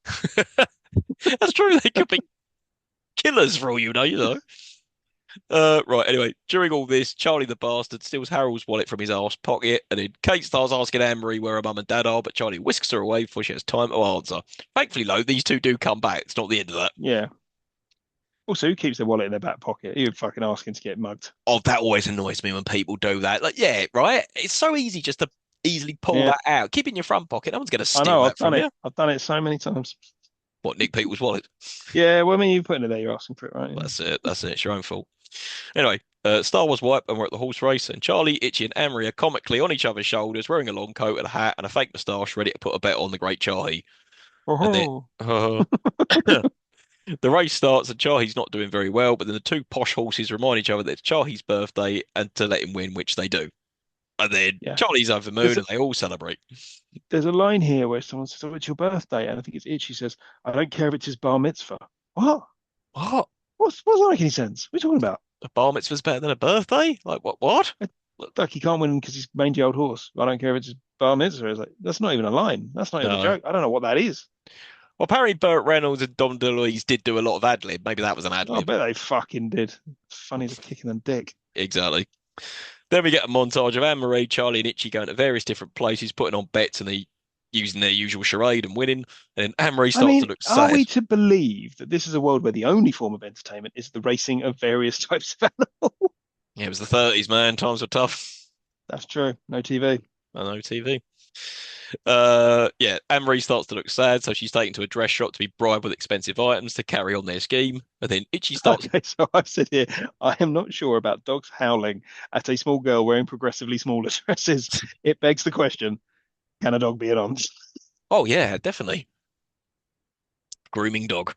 A: that's true, they could be killers for all you know. Right, anyway, during all this, Charlie the bastard steals Harold's wallet from his arse pocket, and then Kate starts asking Anne-Marie where her mum and dad are, but Charlie whisks her away before she has time to answer. Thankfully, though, these two do come back. It's not the end of that.
B: Yeah. Also, who keeps their wallet in their back pocket? You're fucking asking to get mugged.
A: Oh, that always annoys me when people do that. Like, yeah, right? It's so easy just to easily pull
B: Yeah,
A: that out. Keep it in your front pocket. No one's going to
B: I
A: steal
B: know. I've
A: that
B: done
A: from
B: it.
A: you.
B: I've done it so many times.
A: What, Nick People's wallet?
B: Yeah, well, I mean, you put it there, you're asking for it, right?
A: That's it. That's it. It's your own fault. Anyway, Star Wars wipe and we're at the horse race, and Charlie, Itchy, and Anne-Marie are comically on each other's shoulders, wearing a long coat and a hat and a fake moustache, ready to put a bet on the great Charlie. And then
B: Oh,
A: uh, the race starts, and Charlie's not doing very well, but then the two posh horses remind each other that it's Charlie's birthday and to let him win, which they do. And then
B: yeah.
A: Charlie's over the moon,
B: There's a,
A: and they all celebrate.
B: there's a line here where someone says, "Oh, it's your birthday," and I think it's Itchy says, "I don't care if it's his bar mitzvah." What?
A: What?
B: What's that make any sense? What are you talking about?
A: A bar mitzvah's better than a birthday? Like what? What?
B: Like he can't win because he's mangy old horse. I don't care if it's his bar mitzvah. It's like that's not even a line. That's not even a
A: No.
B: joke. I don't know what that is.
A: Well, apparently Burt Reynolds and Dom DeLuise did do a lot of ad lib. Maybe that was an ad
B: I
A: lib.
B: bet they fucking did. Funny as a kick in the dick.
A: Exactly. Then we get a montage of Anne-Marie, Charlie, and Itchy going to various different places, putting on bets and they using their usual charade and winning. And then Anne-Marie
B: I
A: starts to
B: mean,
A: look
B: are
A: sad.
B: we to believe that this is a world where the only form of entertainment is the racing of various types of animals?
A: Yeah, it was the 30s, man. Times were tough.
B: That's true. No TV.
A: I know TV. Yeah, Anne-Marie starts to look sad, so she's taken to a dress shop to be bribed with expensive items to carry on their scheme. And then Itchy starts.
B: Okay, so I've said here, I am not sure about dogs howling at a small girl wearing progressively smaller dresses. It begs the question, can a dog be an ons?
A: Oh yeah, definitely. Grooming dog.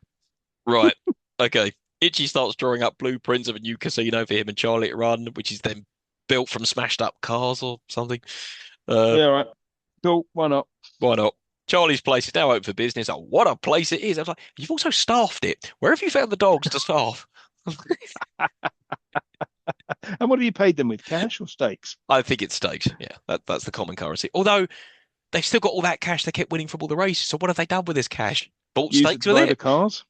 A: Right. Okay. Itchy starts drawing up blueprints of a new casino for him and Charlie to run, which is then built from smashed up cars or something. Uh,
B: Yeah, all right. Cool. Why not?
A: why not? Charlie's place is now open for business. Oh, what a place it is. I was like, you've also staffed it. Where have you found the dogs to staff?
B: And what have you paid them with? Cash or stakes?
A: I think it's stakes. Yeah, that's the common currency. Although they've still got all that cash they kept winning from all the races. So what have they done with this cash? Bought
B: Use it
A: stakes
B: to
A: with
B: buy the
A: it?
B: cars?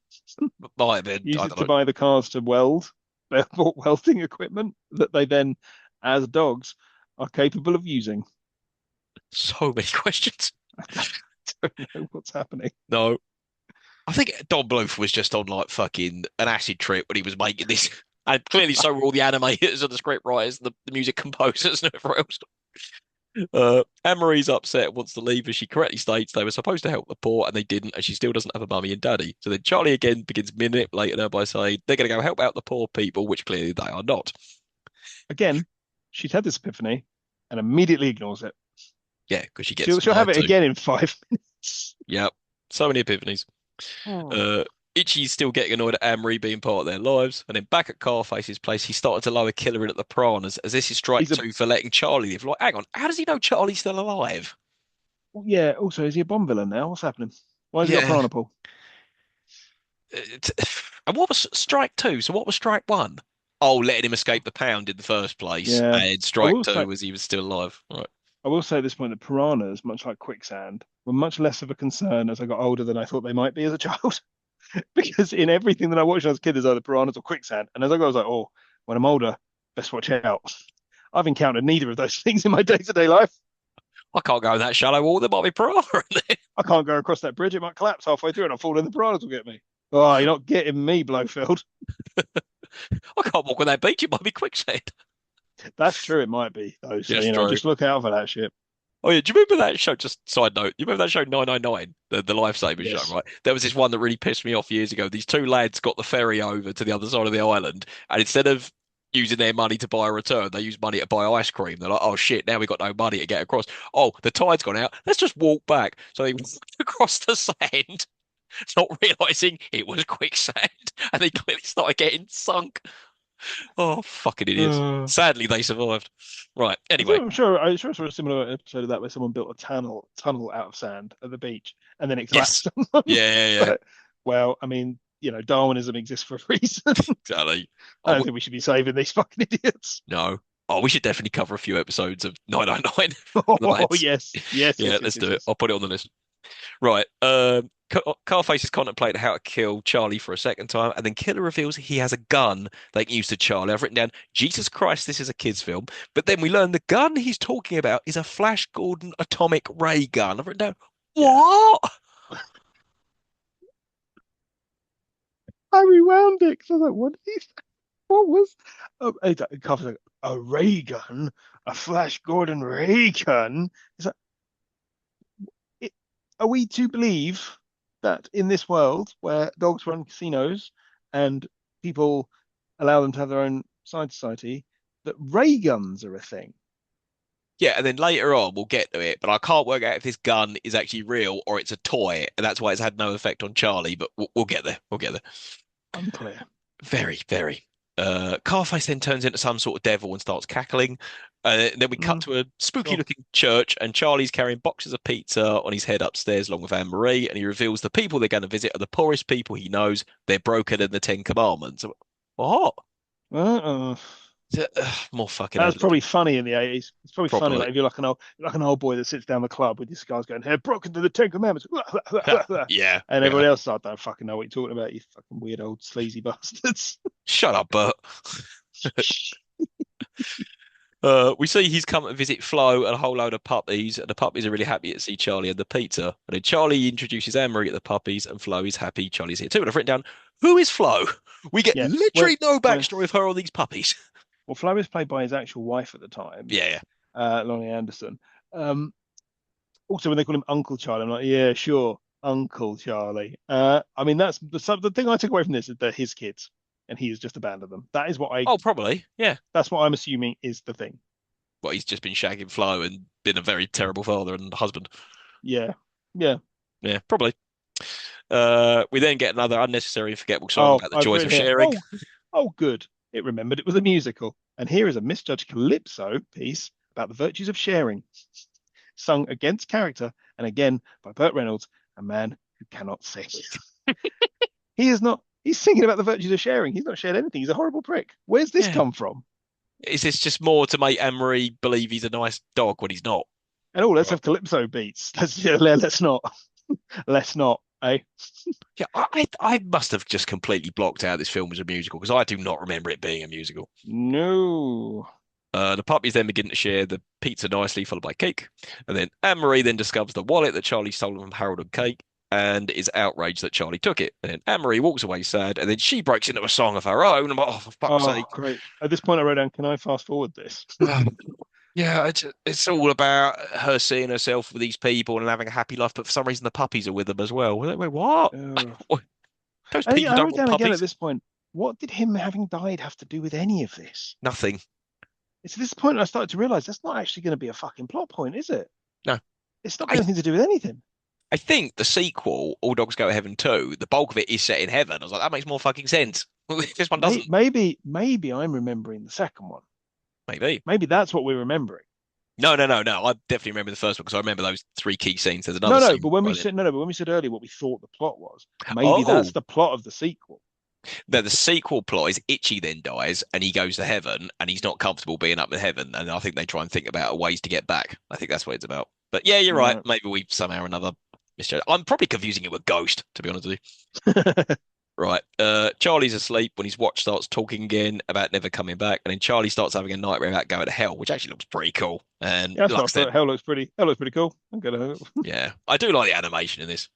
A: Might have been.
B: Use
A: I
B: it
A: don't
B: to
A: know.
B: buy the cars to weld. They bought welding equipment that they then, as dogs, are capable of using.
A: So many questions.
B: I don't know what's happening.
A: No, I think Don Bluth was just on like fucking an acid trip when he was making this. And clearly so were all the animators and the script writers, the music composers and everyone else. Anne-Marie's upset, wants to leave, as she correctly states they were supposed to help the poor and they didn't, and she still doesn't have a mummy and daddy. So then Charlie again begins manipulating her by saying they're going to go help out the poor people, which clearly they are not.
B: Again, she's had this epiphany and immediately ignores it.
A: Yeah, because she gets
B: She'll have
A: lied
B: it
A: to.
B: again in 5 minutes.
A: Yep, so many epiphanies. Uh, Itchy's still getting annoyed at Anne-Marie being part of their lives, and then back at Carface's place, he started to lower Killer in at the Piranhas, as this is strike
B: He's a
A: two for letting Charlie live. Like, hang on, how does he know Charlie's still alive?
B: Yeah. Also, is he a Bond villain now? What's happening? Why has he got
A: Yeah.
B: piranha pool?
A: And what was strike two? So what was strike one? Oh, letting him escape the pound in the first place,
B: Yeah.
A: and
B: I
A: strike
B: will
A: two
B: say,
A: was he was still alive. Right.
B: I will say at this point that piranhas, much like quicksand, were much less of a concern as I got older than I thought they might be as a child. Because in everything that I watched as a kid, there's either piranhas or quicksand. And as I got, I was like, oh, when I'm older, best watch out. I've encountered neither of those things in my day-to-day life.
A: I can't go in that shallow water. There might be piranha in there.
B: I can't go across that bridge. It might collapse halfway through and I'll fall in. The piranhas will get me. Oh, you're not getting me, Blowfield.
A: I can't walk on that beach. It might be quicksand.
B: That's true. It might be, though. So,
A: Yes, true.
B: just look out for that shit.
A: Oh yeah, do you remember that show? Just side note, you remember that show 999, the Lifesaver show,
B: Yes.
A: right? There was this one that really pissed me off years ago. These two lads got the ferry over to the other side of the island, and instead of using their money to buy a return, they used money to buy ice cream. They're like, oh shit, now we got no money to get across. Oh, the tide's gone out. Let's just walk back. So they walked across the sand, not realizing it was quicksand, and they clearly started getting sunk. Oh, fucking idiots.
B: Uh,
A: Sadly, they survived. Right.
B: I
A: Anyway,
B: thought- I'm sure I saw a similar episode of that where someone built a tunnel out of sand at the beach and then it
A: yes.
B: collapsed on them.
A: Yeah, yeah, yeah.
B: But, well, I mean, Darwinism exists for a reason.
A: Exactly.
B: I don't think we should be saving these fucking idiots.
A: No. Oh, we should definitely cover a few episodes of 999 for the
B: Oh
A: lads.
B: yes, yes,
A: Yeah,
B: yes, yes,
A: let's
B: yes,
A: do it.
B: yes.
A: I'll put it on the list. Right. Carface is contemplating how to kill Charlie for a second time, and then Killer reveals he has a gun they can use to Charlie. I've written down, Jesus Christ, this is a kid's film. But then we learn the gun he's talking about is a Flash Gordon atomic ray gun. I've written down,
B: Yeah.
A: what?
B: I rewound it because I was like, what was Carver's like, a ray gun, a Flash Gordon ray gun? It's like, it, are we to believe that in this world where dogs run casinos and people allow them to have their own side society, that ray guns are a thing?
A: Yeah, and then later on we'll get to it, but I can't work out if this gun is actually real or it's a toy, and that's why it's had no effect on Charlie. But we'll get there. We'll get there.
B: Unclear.
A: Very, very. Carface then turns into some sort of devil and starts cackling. Then we cut
B: Mm,
A: to a spooky
B: sure.
A: looking church, and Charlie's carrying boxes of pizza on his head upstairs along with Anne Marie. And he reveals the people they're going to visit are the poorest people he knows. They're broker than the Ten Commandments. What?
B: Uh-uh.
A: More fucking
B: That's
A: ad
B: probably
A: libbing.
B: funny in the 80s. It's probably funny,
A: Probably.
B: like if you're like an old boy that sits down the club with his cigars going, "Have broken to the Ten Commandments,"
A: Yeah,
B: and
A: yeah.
B: everybody else, I don't fucking know what you're talking about, you fucking weird old sleazy bastards.
A: Shut up, Bert. We see he's come to visit Flo and a whole load of puppies, and the puppies are really happy to see Charlie and the pizza. And then Charlie introduces Anne-Marie to the puppies, and Flo is happy Charlie's here too. And I've written down, who is Flo? We get
B: Yeah,
A: literally no backstory of her or these puppies.
B: well, Flo was played by his actual wife at the time,
A: Yeah, yeah.
B: Lonnie Anderson. Um, Also, when they call him Uncle Charlie, I'm like, yeah, sure, Uncle Charlie. I mean, that's the thing I took away from this is they're his kids, and he has just abandoned them. That is what I.
A: Oh, probably. Yeah.
B: That's what I'm assuming is the thing.
A: Well, he's just been shagging Flo and been a very terrible father and husband.
B: Yeah, yeah.
A: Yeah, probably. We then get another unnecessary and forgettable song
B: Oh,
A: about the
B: I've
A: joys
B: written
A: of
B: here.
A: sharing.
B: Oh, good. It remembered it was a musical, and here is a misjudged calypso piece about the virtues of sharing, sung against character and again by Burt Reynolds, a man who cannot sing. He is not. He's singing about the virtues of sharing. He's not shared anything. He's a horrible prick. Where's this
A: Yeah.
B: come from?
A: Is this just more to make Anne-Marie believe he's a nice dog when he's not?
B: And oh, let's
A: Right.
B: have calypso beats. Let's not. Let's not. Eh?
A: Yeah, I must have just completely blocked out this film as a musical because I do not remember it being a musical.
B: No.
A: The puppies then begin to share the pizza nicely, followed by cake. And then Anne-Marie then discovers the wallet that Charlie stole from Harold and Kate and is outraged that Charlie took it. And then Anne-Marie walks away sad, and then she breaks into a song of her own. I'm like, oh, for fuck's
B: Oh,
A: sake.
B: great. At this point, I wrote down, can I fast forward this?
A: Yeah, it's all about her seeing herself with these people and having a happy life, but for some reason the puppies are with them as well. Wait, what?
B: Uh,
A: What? Those
B: and
A: people
B: I
A: don't
B: wrote
A: want
B: down again at
A: puppies.
B: this point, what did him having died have to do with any of this?
A: Nothing.
B: It's at this point I started to realize that's not actually going to be a fucking plot point, is it?
A: No.
B: It's not got
A: I
B: anything to do with anything.
A: I think the sequel, All Dogs Go to Heaven 2, the bulk of it is set in heaven. I was like, that makes more fucking sense. This one doesn't.
B: Maybe I'm remembering the second one.
A: Maybe.
B: Maybe that's what we're remembering.
A: No. I definitely remember the first one because I remember those three key scenes. There's
B: No,
A: another
B: no,
A: scene
B: but when we
A: right
B: said no, no, but when we said earlier what we thought the plot was,
A: there.
B: maybe
A: Oh,
B: that's the plot of the sequel.
A: no, the sequel plot is Itchy then dies and he goes to heaven and he's not comfortable being up in heaven. And I think they try and think about ways to get back. I think that's what it's about. But yeah, you're right.
B: Right.
A: Maybe we somehow or another misjudged. I'm probably confusing it with Ghost, to be honest with you. Right. Charlie's asleep when his watch starts talking again about never coming back, and then Charlie starts having a nightmare about going to hell, which actually looks pretty cool. And
B: That's
A: like I
B: what I
A: said,
B: thought. Hell looks pretty cool. I'm gonna.
A: yeah, I do like the animation in this.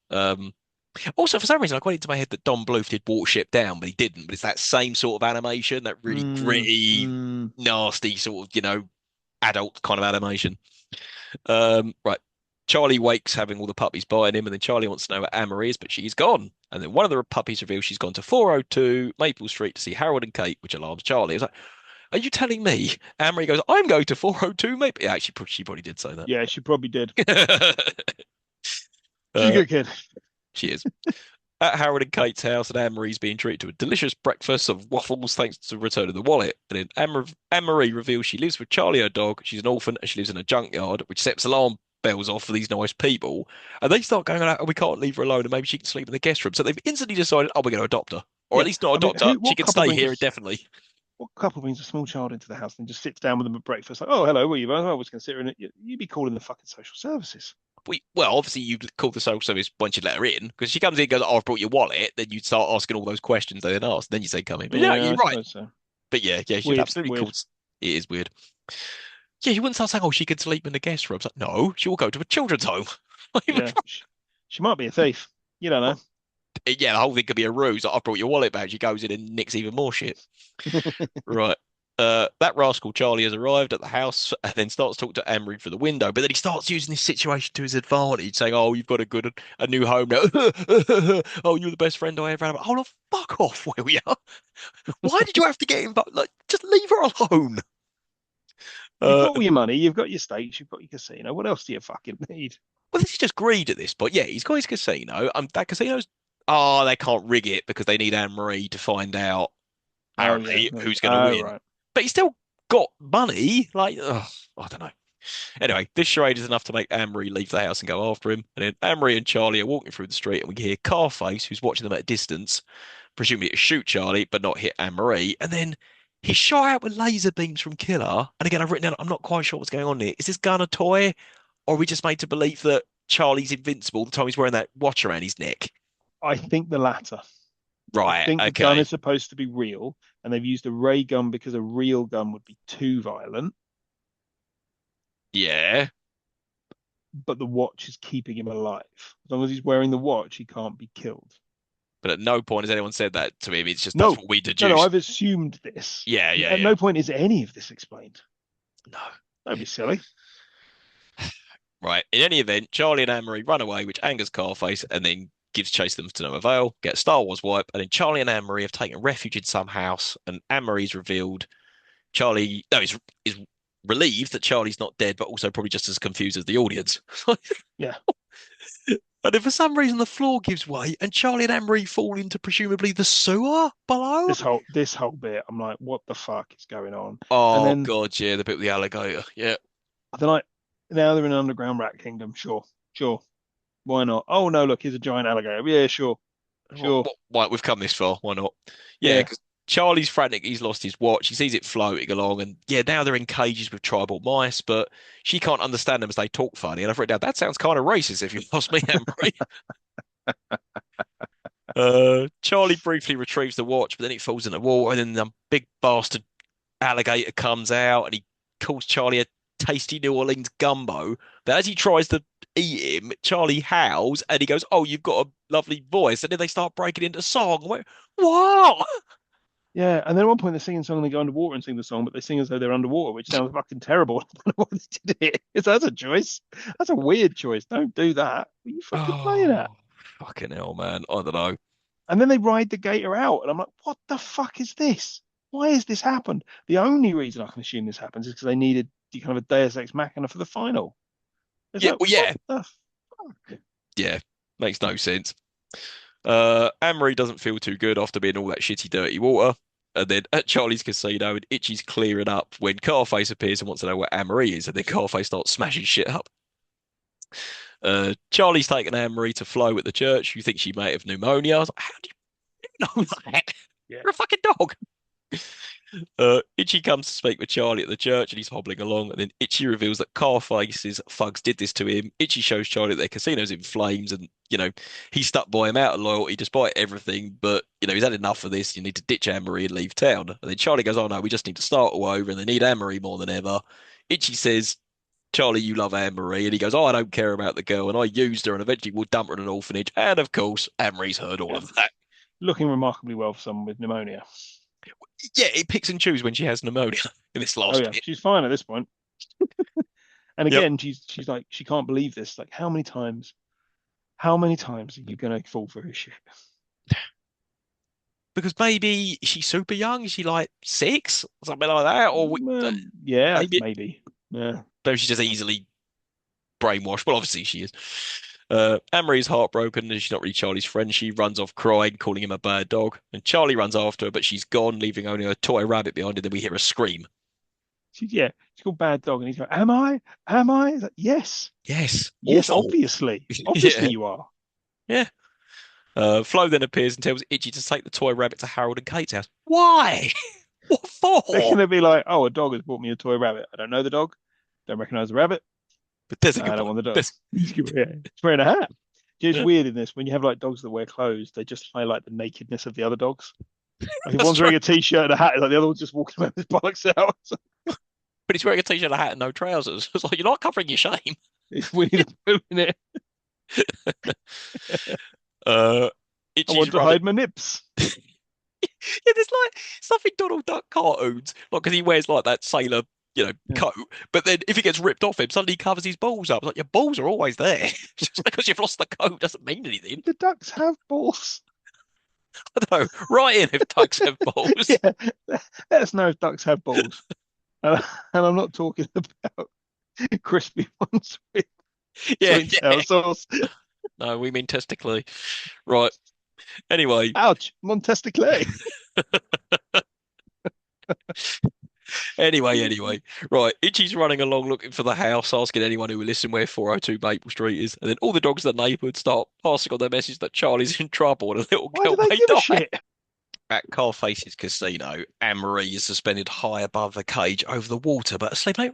A: Also, for some reason, I got into my head that Don Bluth did Watership Down, but he didn't. But it's that same sort of animation, that really
B: Mm,
A: gritty,
B: mm.
A: nasty sort of, adult kind of animation. Right. Charlie wakes having all the puppies biting him, and then Charlie wants to know where Anne-Marie is, but she's gone. And then one of the puppies reveals she's gone to 402 Maple Street to see Harold and Kate, which alarms Charlie. It's like, are you telling me? Anne-Marie goes, I'm going to 402 Maple. Yeah, actually, she probably did say
B: Yeah, she probably did.
A: that.
B: She's a
A: uh,
B: good kid.
A: she is. At Harold and Kate's house, and Anne-Marie's being treated to a delicious breakfast of waffles thanks to the return of the wallet. And then Anne-Marie reveals she lives with Charlie, her dog. She's an orphan and she lives in a junkyard, which sets alarm bells off for these nice people. And they start going, oh, we can't leave her alone and maybe she can sleep in the guest room. So they've instantly decided, oh, we're going to adopt her. Or at
B: Yeah,
A: least not
B: I mean,
A: adopt her. She
B: what
A: can
B: couple
A: stay
B: brings
A: here
B: us?
A: indefinitely.
B: What couple brings a small child into the house and just sits down with them at breakfast? Like, oh, hello, were you? I was considering it. You'd be calling the fucking social services.
A: Well, obviously you call the social service once you let her in because she comes in and goes, oh, I've brought your wallet. Then you start asking all those questions they then ask. Then you say, come in. But yeah,
B: Yeah,
A: you're
B: I
A: right.
B: suppose so.
A: But yeah, she's
B: Weird,
A: absolutely cool.
B: weird.
A: It is weird. Yeah, you wouldn't start saying, "Oh, she could sleep in the guest room." It's like, no, she will go to a children's home.
B: Yeah, she might be a thief. You don't
A: Yeah, the whole thing could be a ruse. Like, I brought your wallet back. She goes in and nicks even more shit.
B: know.
A: Right. That rascal Charlie has arrived at the house and then starts talking to Emery through the window. But then he starts using this situation to his advantage, saying, "Oh, you've got a new home now. Oh, you're the best friend I ever had." Hold on, fuck off, will you? Why did you have to get involved? Like, just leave her alone.
B: You've
A: Uh,
B: got all your money, you've got your stakes, you've got your casino. What else do you fucking need?
A: Well, this is just greed at this point. Yeah, he's got his casino. That casino's. Oh, they can't rig it because they need Anne Marie to find out,
B: Oh yeah.
A: apparently, who's going to
B: Oh
A: win.
B: right.
A: But he's still got money. Like, ugh, I don't know. Anyway, this charade is enough to make Anne Marie leave the house and go after him. And then Anne Marie and Charlie are walking through the street, and we hear Carface, who's watching them at a distance, presumably to shoot Charlie, but not hit Anne Marie. And then he's shot out with laser beams from Killer. And again, I've written down, I'm not quite sure what's going on here. Is this gun a toy? Or are we just made to believe that Charlie's invincible the time he's wearing that watch around his neck?
B: I think the latter. I
A: Right,
B: think the gun
A: okay.
B: is supposed to be real, and they've used a ray gun because a real gun would be too violent,
A: Yeah.
B: but the watch is keeping him alive. As long as he's wearing the watch, he can't be killed.
A: But at no point has anyone said that to him. It's just that's
B: No,
A: what we
B: no,
A: deduce.
B: I've assumed this.
A: Yeah, yeah,
B: At
A: yeah.
B: no point is any of this explained.
A: No.
B: Don't be silly.
A: Right. In any event, Charlie and Anne-Marie run away, which angers Carface, and then gives chase them to no avail, get a Star Wars wipe, and then Charlie and Anne-Marie have taken refuge in some house, and Anne-Marie's revealed Charlie no, is relieved that Charlie's not dead, but also probably just as confused as the audience.
B: Yeah.
A: And then for some reason the floor gives way and Charlie and Anne-Marie fall into presumably the sewer below.
B: This whole bit, I'm like, what the fuck is going on? And
A: Oh
B: then
A: God, yeah, the bit with the alligator. Yeah.
B: they're like, now they're in underground rat kingdom. Sure, sure. Why not? Oh no, look, here's a giant alligator. Yeah, sure, sure.
A: Why we've come this far? Why not? Yeah,
B: Yeah.
A: because Charlie's frantic. He's lost his watch. He sees it floating along, and yeah, now they're in cages with tribal mice. But she can't understand them as they talk funny. And I've written down that sounds kind of racist if you ask me, Anne-Marie. Charlie briefly retrieves the watch, but then it falls in the water, and then the big bastard alligator comes out, and he calls Charlie a tasty New Orleans gumbo. But as he tries to eat him, Charlie howls, and he goes, "Oh, you've got a lovely voice." And then they start breaking into song. I'm like, what?
B: Yeah, and then at one point they're singing a song and they go underwater and sing the song, but they sing as though they're underwater, which sounds fucking terrible. I don't know why they did it. That's a choice. That's a weird choice. Don't do that. What are you fucking playing at?
A: Oh, fucking hell, man. I don't know.
B: And then they ride the gator out, and I'm like, what the fuck is this? Why has this happened? The only reason I can assume this happens is because they needed the kind of a Deus Ex Machina for the final. It's
A: Yeah,
B: like,
A: well,
B: what
A: yeah,
B: the fuck?
A: yeah. Makes no sense. Anne-Marie doesn't feel too good after being all that shitty, dirty water. And then at Charlie's casino, and Itchy's clearing up when Carface appears and wants to know where Anne-Marie is. And then Carface starts smashing shit up. Charlie's taken Anne-Marie to Flo at the church, who thinks she may have pneumonia. I was like, how do you know that?
B: Yeah.
A: You're a fucking dog. Itchy comes to speak with Charlie at the church and he's hobbling along. And then Itchy reveals that Carface's thugs did this to him. Itchy shows Charlie that their casino's in flames and, he's stuck by him out of loyalty despite everything. But, he's had enough of this. You need to ditch Anne-Marie and leave town. And then Charlie goes, oh no, we just need to start all over and they need Anne-Marie more than ever. Itchy says, Charlie, you love Anne-Marie. And he goes, oh, I don't care about the girl. And I used her and eventually we'll dump her in an orphanage. And of course, Anne-Marie's heard all
B: Yeah.
A: of that.
B: Looking remarkably well for someone with pneumonia.
A: Yeah, it picks and chooses when she has pneumonia in this
B: Oh
A: last
B: yeah,
A: bit.
B: she's fine at this point. And
A: Yep.
B: again, she's like, she can't believe this. Like, how many times are you gonna fall for his shit?
A: Because maybe she's super young. Is she like 6, something like that, or
B: Yeah,
A: maybe
B: maybe. Yeah.
A: maybe she's just easily brainwashed. Well, obviously she is. Anne-Marie's heartbroken and she's not really Charlie's friend. She runs off crying, calling him a bad dog. And Charlie runs after her, but she's gone, leaving only a toy rabbit behind her. Then we hear a scream.
B: She's called Bad Dog, and he's like, "Am I? Am I?" It's like, yes,
A: Yes,
B: yes,
A: awful.
B: obviously,
A: Yeah,
B: obviously you are.
A: yeah. Flo then appears and tells Itchy to take the toy rabbit to Harold and Kate's house. Why? What
B: They're
A: for?
B: gonna be like, "Oh, a dog has brought me a toy rabbit. I don't know the dog, don't recognize the rabbit.
A: But there's a
B: I
A: good
B: don't
A: point.
B: want the dog."
A: There's,
B: Yeah, it's wearing a hat. It's
A: yeah,
B: weird in this when you have like dogs that wear clothes, they just highlight the nakedness of the other dogs. Like if
A: that's
B: one's
A: true.
B: wearing a t-shirt and a hat, it's like the other one's just walking around with his bollocks out.
A: But he's wearing a t-shirt, a hat, and no trousers. It's like you're not covering your shame.
B: It's Winnie the Pooh in it.
A: Uh,
B: I
A: Itchy's
B: want to
A: running.
B: hide my nips.
A: Yeah, there's like stuff in Donald Duck cartoons, like because he wears like that sailor,
B: Yeah.
A: coat. But then if it gets ripped off him, suddenly he covers his balls up. It's like your balls are always there. Just because you've lost the coat doesn't mean anything.
B: The ducks have balls.
A: I don't know. Right in if ducks have balls.
B: Yeah, let us know if ducks have balls. And, and I'm not talking about crispy ones with
A: Yeah,
B: sweet and
A: yeah.
B: sour sauce.
A: No, we mean testically. Right. Anyway,
B: Ouch, Montesticlay.
A: anyway. Right. Itchy's running along looking for the house, asking anyone who will listen where 402 Maple Street is. And then all the dogs in the neighborhood start passing on their message that Charlie's in trouble and a little
B: Why do
A: girl
B: they
A: may
B: give a
A: die.
B: shit?
A: At Carface's casino, Anne-Marie is suspended high above the cage over the water. But it's like, mate,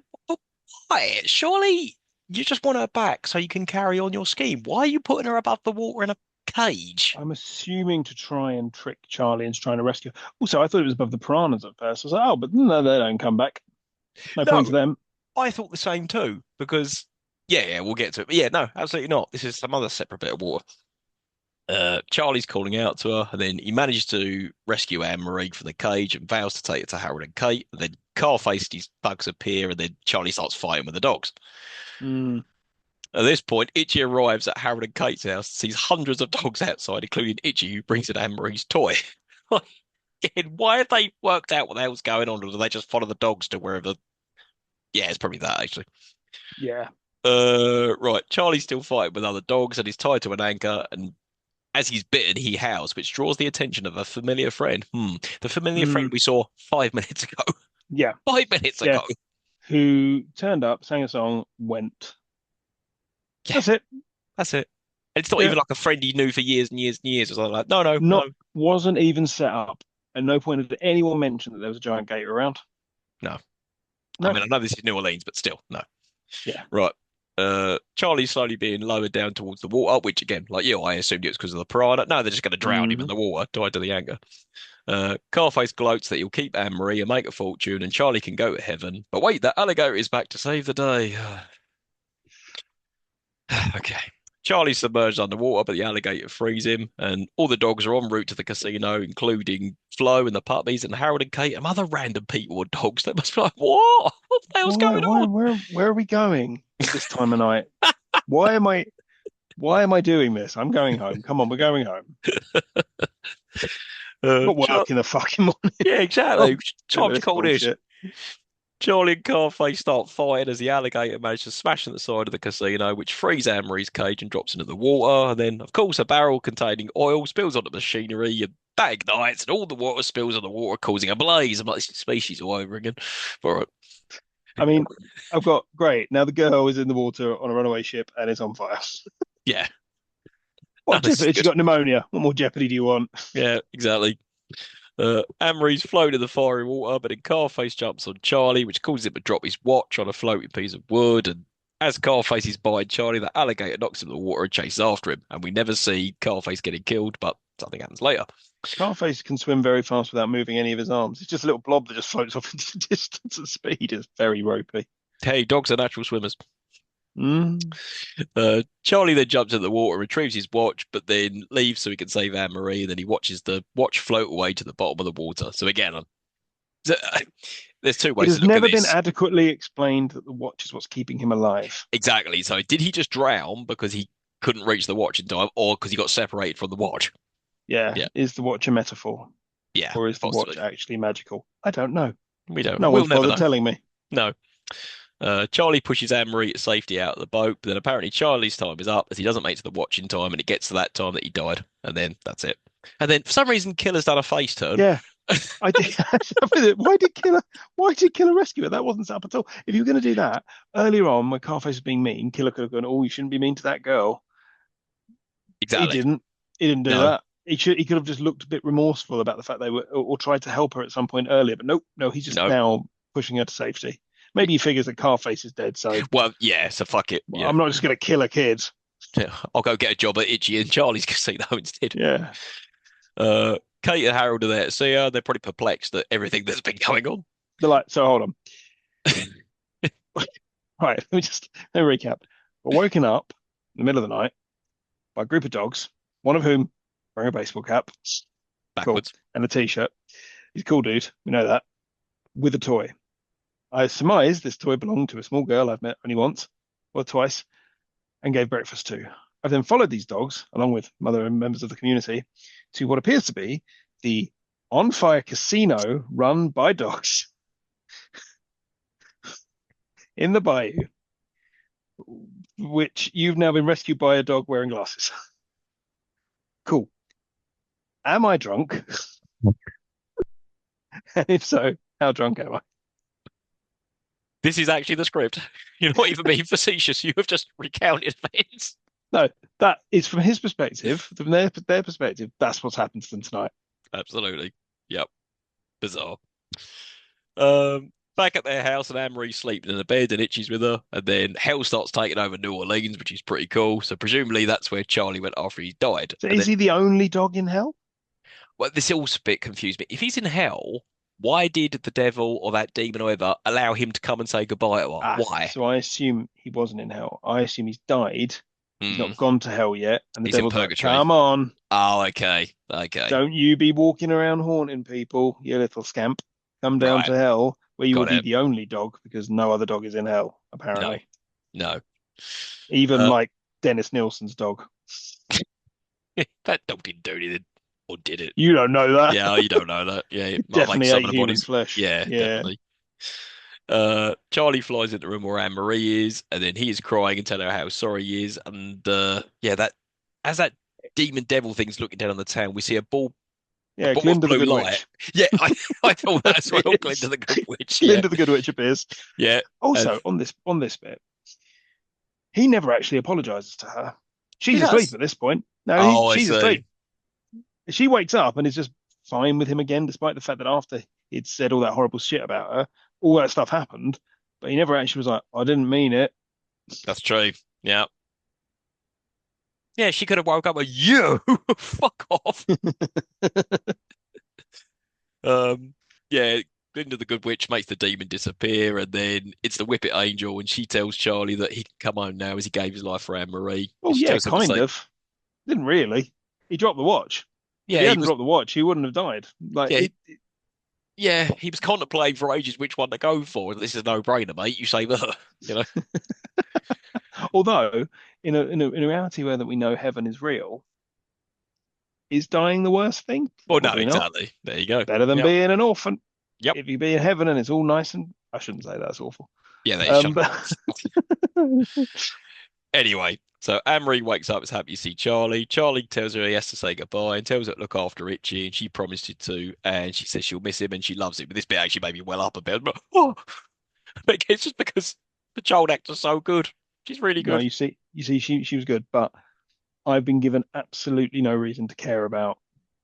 A: why? Surely you just want her back so you can carry on your scheme. Why are you putting her above the water in a cage?
B: I'm assuming to try and trick Charlie into trying to rescue. Also, I thought it was above the piranhas at first. I was like, oh, but no, they don't come back. No point
A: No,
B: to them.
A: I thought the same too, because yeah, we'll get to it. But yeah, no, absolutely not. This is some other separate bit of water. Charlie's calling out to her, and then he manages to rescue Anne-Marie from the cage and vows to take it to Harold and Kate. And then Carface, these bugs appear, and then Charlie starts fighting with the dogs.
B: Mm.
A: At this point, Itchy arrives at Harold and Kate's house, sees hundreds of dogs outside, including Itchy, who brings in Anne-Marie's toy. Again, why have they worked out what the hell's going on, or do they just follow the dogs to wherever? Yeah, it's probably that actually.
B: Yeah.
A: Right. Charlie's still fighting with other dogs and he's tied to an anchor. And as he's bitten, he howls, which draws the attention of a familiar friend. The familiar friend
B: Mm.
A: we saw 5 minutes ago.
B: Yeah.
A: 5 minutes
B: Yeah.
A: ago.
B: Who turned up, sang a song, went.
A: Yeah,
B: That's it.
A: that's it. And it's not
B: Yeah.
A: even like a friend he knew for years and years and years. It's like, no, no, no,
B: Not wasn't even set up. At no point did anyone mention that there was a giant gate around.
A: no. I
B: No.
A: mean, I know this is New Orleans, but still, no.
B: Yeah.
A: Right. Charlie's slowly being lowered down towards the water, which again, like you, I assumed it was because of the piranha. No, they're just going to drown him in
B: Hmm.
A: the water, died to the anger. Carface gloats that he'll keep Anne-Marie and make a fortune, and Charlie can go to heaven. But wait, that alligator is back to save the day. Okay. Charlie's submerged underwater, but the alligator frees him, and all the dogs are en route to the casino, including Flo and the puppies, and Harold and Kate, and other random people and dogs. They must be like, what? What the hell's
B: Why?
A: going
B: Why?
A: on?
B: Where are we going at this time of night? Why am I? Why am I doing this? I'm going home. Come on, we're going home.
A: Uh,
B: Got
A: Char-
B: work in the fucking morning.
A: yeah,
B: Oh,
A: exactly.
B: bit of
A: Time to
B: this
A: call this.
B: bullshit.
A: Charlie and Carface start fighting as the alligator manages to smash in the side of the casino, which frees Anne-Marie's cage and drops into the water. And then, of course, a barrel containing oil spills onto the machinery, and that ignites, and all the water spills on the water, causing a blaze. I'm like, this is species all over again. All right.
B: I mean, I've got great. Now the girl is in the water on a runaway ship and is on fire.
A: Yeah. No,
B: What
A: this is
B: jeopardy? She
A: good.
B: got pneumonia. What more jeopardy do you want?
A: Yeah, exactly. Anne-Marie's floating in the fiery water, but then Carface jumps on Charlie, which causes him to drop his watch on a floating piece of wood. And as Carface is behind Charlie, the alligator knocks him in the water and chases after him. And we never see Carface getting killed, but something happens later.
B: Scarface can swim very fast without moving any of his arms. It's just a little blob that just floats off into the distance at speed. It's very ropey.
A: Hey, dogs are natural swimmers.
B: Mm.
A: Charlie then jumps in the water, retrieves his watch, but then leaves so he can save Anne-Marie. And then he watches the watch float away to the bottom of the water. So again, there's two
B: It
A: ways to
B: has
A: look at
B: never been
A: this.
B: adequately explained that the watch is what's keeping him alive.
A: Exactly. So did he just drown because he couldn't reach the watch in time, or because he got separated from the watch?
B: Yeah,
A: Yeah,
B: is the watch a metaphor,
A: yeah,
B: or is the watch
A: possibly.
B: actually magical? I don't know.
A: We don't.
B: No
A: We'll
B: one's
A: never
B: bothered
A: know.
B: telling me.
A: No. Charlie pushes Anne-Marie to safety out of the boat, but then apparently Charlie's time is up as he doesn't make it to the watch in time, and it gets to that time that he died, and then that's it. And then for some reason, Killer's done a face turn.
B: Yeah, I did. Why did Killer rescue her? That wasn't set up at all. If you were going to do that earlier on, when Carface was being mean, Killer could have gone, "Oh, you shouldn't be mean to that girl." But he
A: Exactly.
B: didn't. He didn't do
A: No.
B: that. He could have just looked a bit remorseful about the fact they were, or tried to help her at some point earlier. But nope, no, he's just
A: No.
B: now pushing her to safety. Maybe he figures that Carface is dead, so
A: Well, yeah. So fuck it.
B: I'm not just going to kill a kid.
A: Yeah. I'll go get a job at Itchy and Charlie's casino instead.
B: Yeah,
A: Kate and Harold are there to see her. They're pretty perplexed at everything that's been going on.
B: they're like, so hold on. Right, let me recap. We're woken up in the middle of the night by a group of dogs, one of whom wearing a baseball cap, cool,
A: Backwards.
B: and a t-shirt. He's a cool dude, we know that, with a toy. I surmise this toy belonged to a small girl I've met only once or twice and gave breakfast to. I've then followed these dogs, along with other members of the community, to what appears to be the on fire casino run by dogs in the bayou, which you've now been rescued by a dog wearing glasses. Cool. Am I drunk? And if so, how drunk am I?
A: This is actually the script. You're not even being facetious. You have just recounted events.
B: No, that is from his perspective, from their perspective, that's what's happened to them tonight.
A: Absolutely. Yep. Bizarre. Back at their house, and Anne-Marie's sleeping in the bed, and Itchy's with her. And then hell starts taking over New Orleans, which is pretty cool. So presumably that's where Charlie went after he died.
B: So
A: And
B: is
A: then,
B: he the only dog in hell?
A: well, this all bit confused me. If he's in hell, why did the devil or that demon or whatever allow him to come and say goodbye to her? Why?
B: So I assume he wasn't in hell. I assume he's died. He's
A: Hmm.
B: not gone to hell yet. And the
A: He's in
B: devil's like,
A: purgatory.
B: come on,
A: Oh, okay. Okay.
B: don't you be walking around haunting people, you little scamp. Come down
A: Right.
B: to hell, where you will
A: Got
B: be
A: it.
B: the only dog because no other dog is in hell,
A: No.
B: apparently.
A: No.
B: Even
A: Uh,
B: like Dennis Nilsson's dog.
A: that dog didn't do anything. Or did it?
B: You don't know that.
A: Yeah, you don't know that. Yeah, it might make
B: Definitely
A: some
B: ate
A: of the
B: human
A: bodies.
B: flesh.
A: Yeah,
B: Yeah.
A: definitely. Charlie flies into the room where Anne-Marie is, and then he is crying and telling her how sorry he is. And yeah, that as that demon devil thing's looking down on the town, we see a
B: Yeah,
A: ball of
B: Glinda the
A: blue
B: Good
A: light.
B: Witch.
A: Yeah, I thought that as well.
B: Yes.
A: Glinda the Good Witch. Yeah,
B: Glinda the Good Witch appears.
A: yeah. And
B: Also, on this bit, he never actually apologizes to her.
A: he
B: She's asleep
A: does.
B: at this point. No,
A: Oh, I
B: she's
A: see.
B: asleep. She wakes up and is just fine with him again, despite the fact that after he'd said all that horrible shit about her, all that stuff happened. But he never actually was like, I didn't mean it.
A: That's true. Yeah. Yeah, she could have woke up with you. Fuck off. Um, yeah, Glinda the Good Witch makes the demon disappear, and then it's the Whippet Angel, and she tells Charlie that he can come home now as he gave his life for Anne Marie.
B: Oh,
A: She
B: yeah,
A: tells him to
B: kind
A: say,
B: of. Didn't really. He dropped the watch. If
A: yeah,
B: he
A: he
B: hadn't
A: was,
B: dropped the watch, he wouldn't have died. Like,
A: yeah, he was contemplating for ages which one to go for. This is a no-brainer, mate. You save her, you know.
B: although, in a reality where that we know heaven is real, is dying the worst thing?
A: Well, no,
B: Probably not.
A: exactly. There you go.
B: Better than
A: Yep,
B: being an orphan.
A: yep.
B: If you be in heaven and it's all nice and I shouldn't say that's awful.
A: Yeah, there you
B: But
A: Anyway, so Amory wakes up, is happy to see Charlie. Charlie tells her he has to say goodbye and tells her to look after Itchy, and she promised it to. And she says she'll miss him and she loves it. But this bit actually made me well up a bit. But, oh, but it's just because the child actor's so good. She's really
B: no,
A: good.
B: you see, she was good, but I've been given absolutely no reason to care about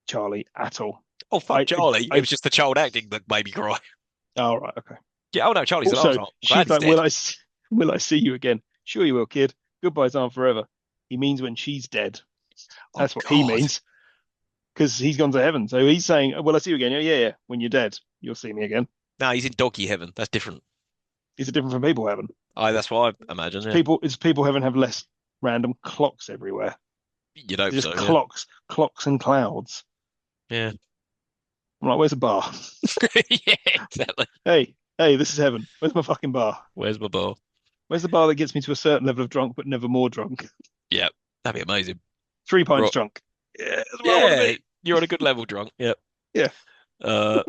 B: Charlie at all.
A: Oh, fuck Charlie.
B: I
A: It was just the child acting that made me cry.
B: oh right, okay.
A: Yeah, oh no, Charlie's an
B: Also,
A: arsehole.
B: she's
A: Glad
B: like,
A: he's dead.
B: will I see you again? Sure you will, kid. Goodbyes aren't forever. He means when she's dead.
A: Oh,
B: That's what he
A: God.
B: means. Because he's gone to heaven. So he's saying, will I see you again? Yeah. When you're dead, you'll see me again.
A: No, he's in doggy heaven. That's different.
B: Is it different from people heaven?
A: That's what I imagine. Yeah.
B: It's people heaven have less random clocks everywhere.
A: You'd hope
B: Just
A: so.
B: clocks and clouds.
A: Yeah.
B: I'm like, where's the bar?
A: Yeah, exactly.
B: Hey, Hey, this is heaven. Where's my fucking bar?
A: Where's my bar?
B: Where's the bar that gets me to a certain level of drunk, but never more drunk?
A: Yeah, that'd be amazing.
B: 3 pints
A: Right.
B: drunk. Yeah, that's where I want to
A: Yeah,
B: be.
A: you're on a good level, drunk. Yep.
B: Yeah.
A: Uh,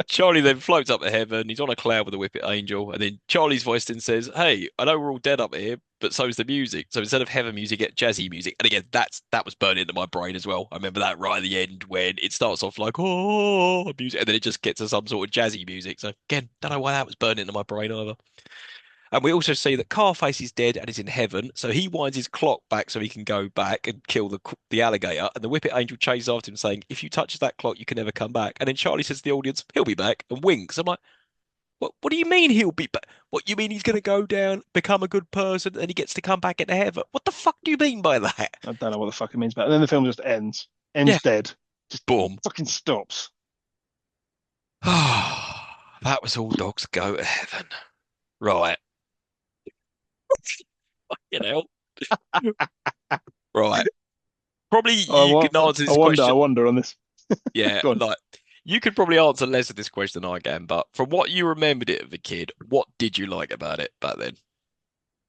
A: Charlie then floats up to heaven. He's on a cloud with a whippet angel, and then Charlie's voice then says, "Hey, I know we're all dead up here, but so's the music. So instead of heaven music, get jazzy music." And again, that was burned into my brain as well. I remember that right at the end when it starts off like oh music, and then it just gets to some sort of jazzy music. So again, don't know why that was burned into my brain either. And we also see that Carface is dead and is in heaven, so he winds his clock back so he can go back and kill the alligator. And the Whippet Angel chases after him, saying, "If you touch that clock, you can never come back." And then Charlie says to the audience, "He'll be back," and winks. I'm like, "What do you mean he'll be back? What you mean he's going to go down, become a good person, and he gets to come back into heaven? What the fuck do you mean by that?"
B: I don't know what the fuck it means, but and then the film just ends.
A: Yeah,
B: Ends dead. Just
A: boom.
B: fucking stops.
A: That was all dogs go to heaven. Right. You know. Right. Probably you can answer this
B: I
A: question.
B: wonder on this.
A: Yeah,
B: Go on.
A: like you could probably answer less of this question than I can, but from what you remembered it of a kid, what did you like about it back then?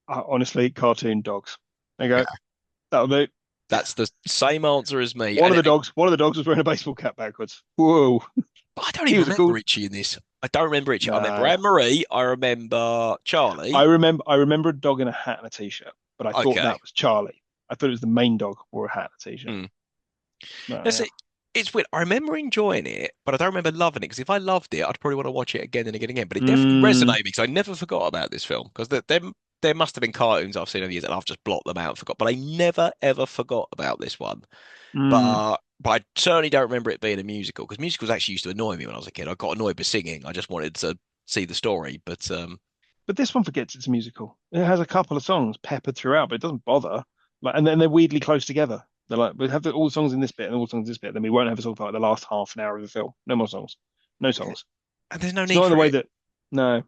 B: Honestly, cartoon dogs. There you
A: Yeah,
B: go. That'll do.
A: that's the same answer as me.
B: One
A: And
B: of the dogs. One of the dogs was wearing a baseball cap backwards. Whoa.
A: I don't
B: He
A: even
B: was a
A: remember
B: cool.
A: Richie in this. I don't remember Richie. I remember
B: No.
A: Anne Marie. I remember Charlie.
B: I remember a dog in a hat and a t-shirt, but I thought
A: Okay.
B: that was Charlie. I thought it was the main dog wore a hat and a t-shirt.
A: Hmm.
B: No,
A: That's
B: yeah.
A: it. It's weird. I remember enjoying it, but I don't remember loving it because if I loved it, I'd probably want to watch it again and again and again. But it definitely
B: Mm,
A: resonated because I never forgot about this film because there must have been cartoons I've seen over the years and I've just blocked them out and forgot. But I never ever forgot about this one.
B: mm.
A: But I certainly don't remember it being a musical because musicals actually used to annoy me when I was a kid. I got annoyed with singing. I just wanted to see the story. But
B: But this one forgets it's a musical. It has a couple of songs peppered throughout, but it doesn't bother. Like, and then they're weirdly close together. They're like, we have all the songs in this bit and all the songs in this bit. Then we won't have a song for like the last half an hour of the film. No more songs. No songs.
A: and there's no
B: It's
A: need
B: not in the
A: for
B: way
A: it.
B: that no.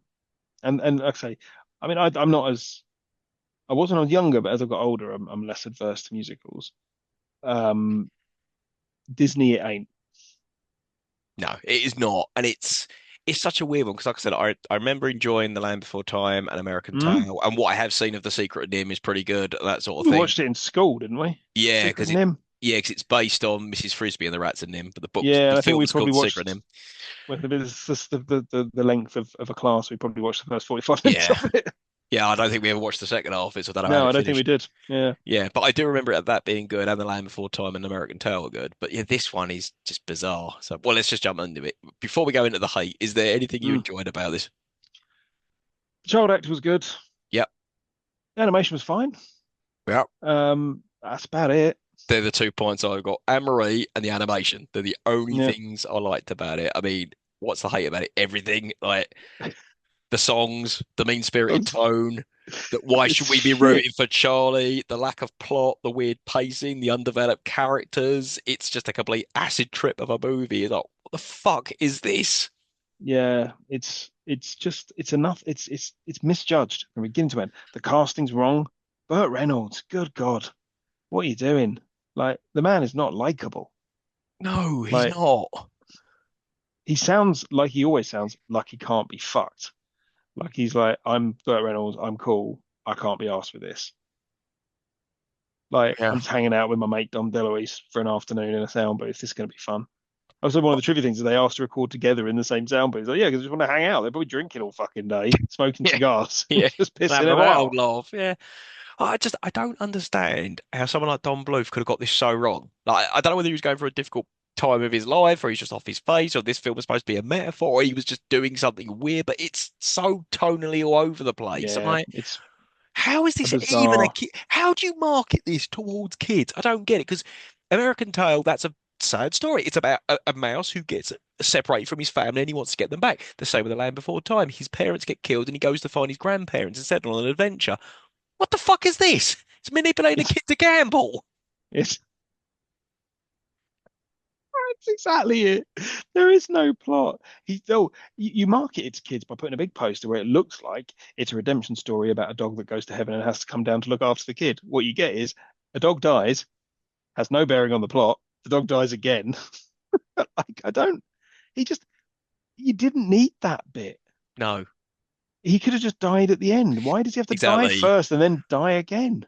B: And like I say, I mean, I'm not as I wasn't when I was younger, but as I've got older, I'm less adverse to musicals. Um, Disney, it ain't.
A: No, it is not, and it's such a weird one because, like I said, I remember enjoying The Land Before Time and American
B: Mm?
A: Tail, and what I have seen of The Secret of Nim is pretty good, that sort of
B: We
A: thing.
B: watched it in school, didn't we?
A: Yeah,
B: Secret
A: because it
B: Nim.
A: yeah, 'cause it's based on Mrs. Frisbee and the Rats and Nim, but
B: Yeah,
A: the
B: and I think we
A: film's called
B: probably
A: The Secret of
B: watched
A: Nim.
B: when it's just the length of a class. We probably watched the first 45 minutes
A: Yeah,
B: of it.
A: yeah, I don't think we ever watched the second half of it, so I don't know how
B: No, I
A: it
B: don't think we
A: finished.
B: did. Yeah.
A: Yeah, but I do remember it, that being good, and The Land Before Time and American Tail were good. But yeah, this one is just bizarre. So, well, let's just jump into it. Before we go into the hate, is there anything you
B: Mm.
A: enjoyed about this?
B: The child actor was good.
A: Yep.
B: The animation was fine.
A: Yep.
B: That's about it.
A: They're the 2 points I've got. Anne-Marie and the animation. They're the only
B: Yeah.
A: things I liked about it. I mean, what's the hate about it? Everything. Like the songs, the mean-spirited tone, that why
B: It's
A: should we be
B: shit.
A: rooting for Charlie? The lack of plot, the weird pacing, the undeveloped characters. It's just a complete acid trip of a movie. It's like, what the fuck is this?
B: Yeah, it's just it's enough. It's misjudged from beginning to end. The casting's wrong. Burt Reynolds, good God, what are you doing? Like the man is not likable.
A: No, he's
B: Like
A: not.
B: he sounds like he always sounds like he can't be fucked. Like he's like, I'm Burt Reynolds, I'm cool. I can't be asked with this. Like
A: Yeah.
B: I'm just hanging out with my mate Dom DeLuise for an afternoon in a sound booth. This is gonna be fun. Also, one of the trivia things is they asked to record together in the same sound booth. Like, yeah, because they just want to hang out. They're probably drinking all fucking day, smoking
A: Yeah.
B: cigars,
A: Yeah.
B: just
A: Having
B: pissing
A: a right
B: about.
A: old laugh. Yeah. I don't understand how someone like Don Bluth could have got this so wrong. Like I don't know whether he was going for a difficult time of his life or he's just off his face or this film was supposed to be a metaphor or he was just doing something weird, but it's so tonally all over the place. I'm
B: Yeah,
A: like,
B: it's
A: how is
B: a
A: this even a
B: bizarre.
A: kid? How do you market this towards kids? I don't get it because American Tail, that's a sad story. It's about a mouse who gets separated from his family and he wants to get them back. The same with The Land Before Time. His parents get killed and he goes to find his grandparents and settle on an adventure. What the fuck is this? It's manipulating a
B: It's
A: kid to gamble.
B: it's that's exactly it. There is no plot. He though you market it to kids by putting a big poster where it looks like it's a redemption story about a dog that goes to heaven and has to come down to look after the kid. What you get is a dog dies, has no bearing on the plot. The dog dies again. Like I don't. He just you didn't need that bit.
A: No,
B: He could have just died at the end. Why does he have to die
A: exactly.
B: first and then die again?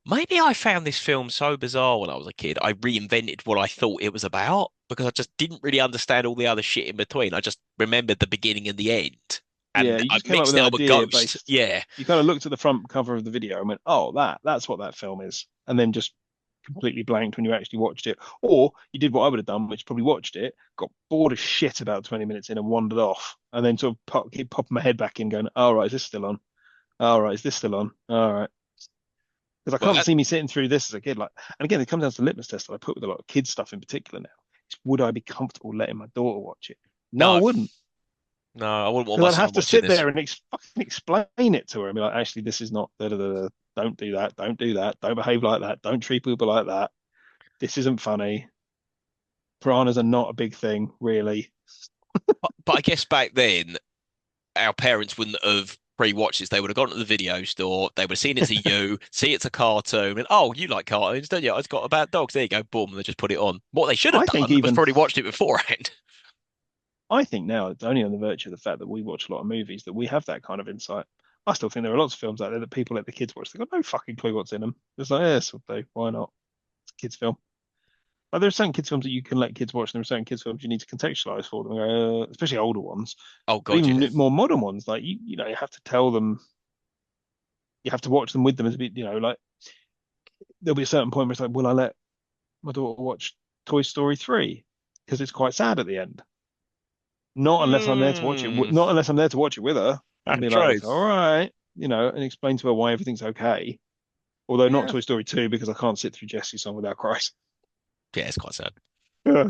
A: Maybe I found this film so bizarre when I was a kid. I reinvented what I thought it was about because I just didn't really understand all the other shit in between. I just remembered the beginning and the end,
B: Yeah,
A: and
B: you
A: I
B: just came up
A: mixed
B: with
A: it
B: an
A: up with
B: idea
A: Ghost.
B: based.
A: Yeah,
B: You kind of looked at the front cover of the video and went, "Oh, that's what that film is," and then just completely blanked when you actually watched it. Or you did what I would have done, which probably watched it, got bored as shit about 20 minutes in and wandered off, and then sort of keep popping my head back in, going, "All right, is this still on? All right, is this still on? All right." Because I
A: well,
B: can't see me sitting through this as a kid. Like, and again, it comes down to the litmus test that I put with a lot of kids stuff in particular now. Is would I be comfortable letting my daughter watch it? No, I
A: no,
B: wouldn't.
A: no, I wouldn't want my
B: Because I'd
A: son
B: have to
A: watching
B: sit
A: this.
B: there and fucking explain it to her and be like, actually, this is not, da, da, da, da. Don't do that. Don't do that. Don't behave like that. Don't treat people like that. This isn't funny. Piranhas are not a big thing, really.
A: But I guess back then, our parents wouldn't have pre-watched this. They would have gone to the video store. They would have seen it's a you, see it's a cartoon, and oh, you like cartoons, don't you? It's got about dogs. There you go, boom. And they just put it on. What they should have
B: I think
A: done was
B: even,
A: probably watched it beforehand.
B: I think now it's only on the virtue of the fact that we watch a lot of movies that we have that kind of insight. I still think there are lots of films out there that people let the kids watch. They've got no fucking clue what's in them. It's like, yeah, this will do. Why not? It's a kids' film. But there are certain kids films that you can let kids watch, and there are certain kids films you need to contextualize for them, especially older ones,
A: Oh
B: but
A: God, yeah.
B: even more modern ones. Like you have to tell them, you have to watch them with them as a bit, like there'll be a certain point where it's like, will I let my daughter watch Toy Story 3 because it's quite sad at the end? Not unless I'm there to watch it.
A: Hmm.
B: Not unless I'm there to watch it with her and
A: That's
B: be like,
A: true.
B: okay, all right, and explain to her why everything's okay. Although not
A: Yeah.
B: Toy Story 2 because I can't sit through Jesse's song without crying.
A: Yeah, it's quite sad.
B: All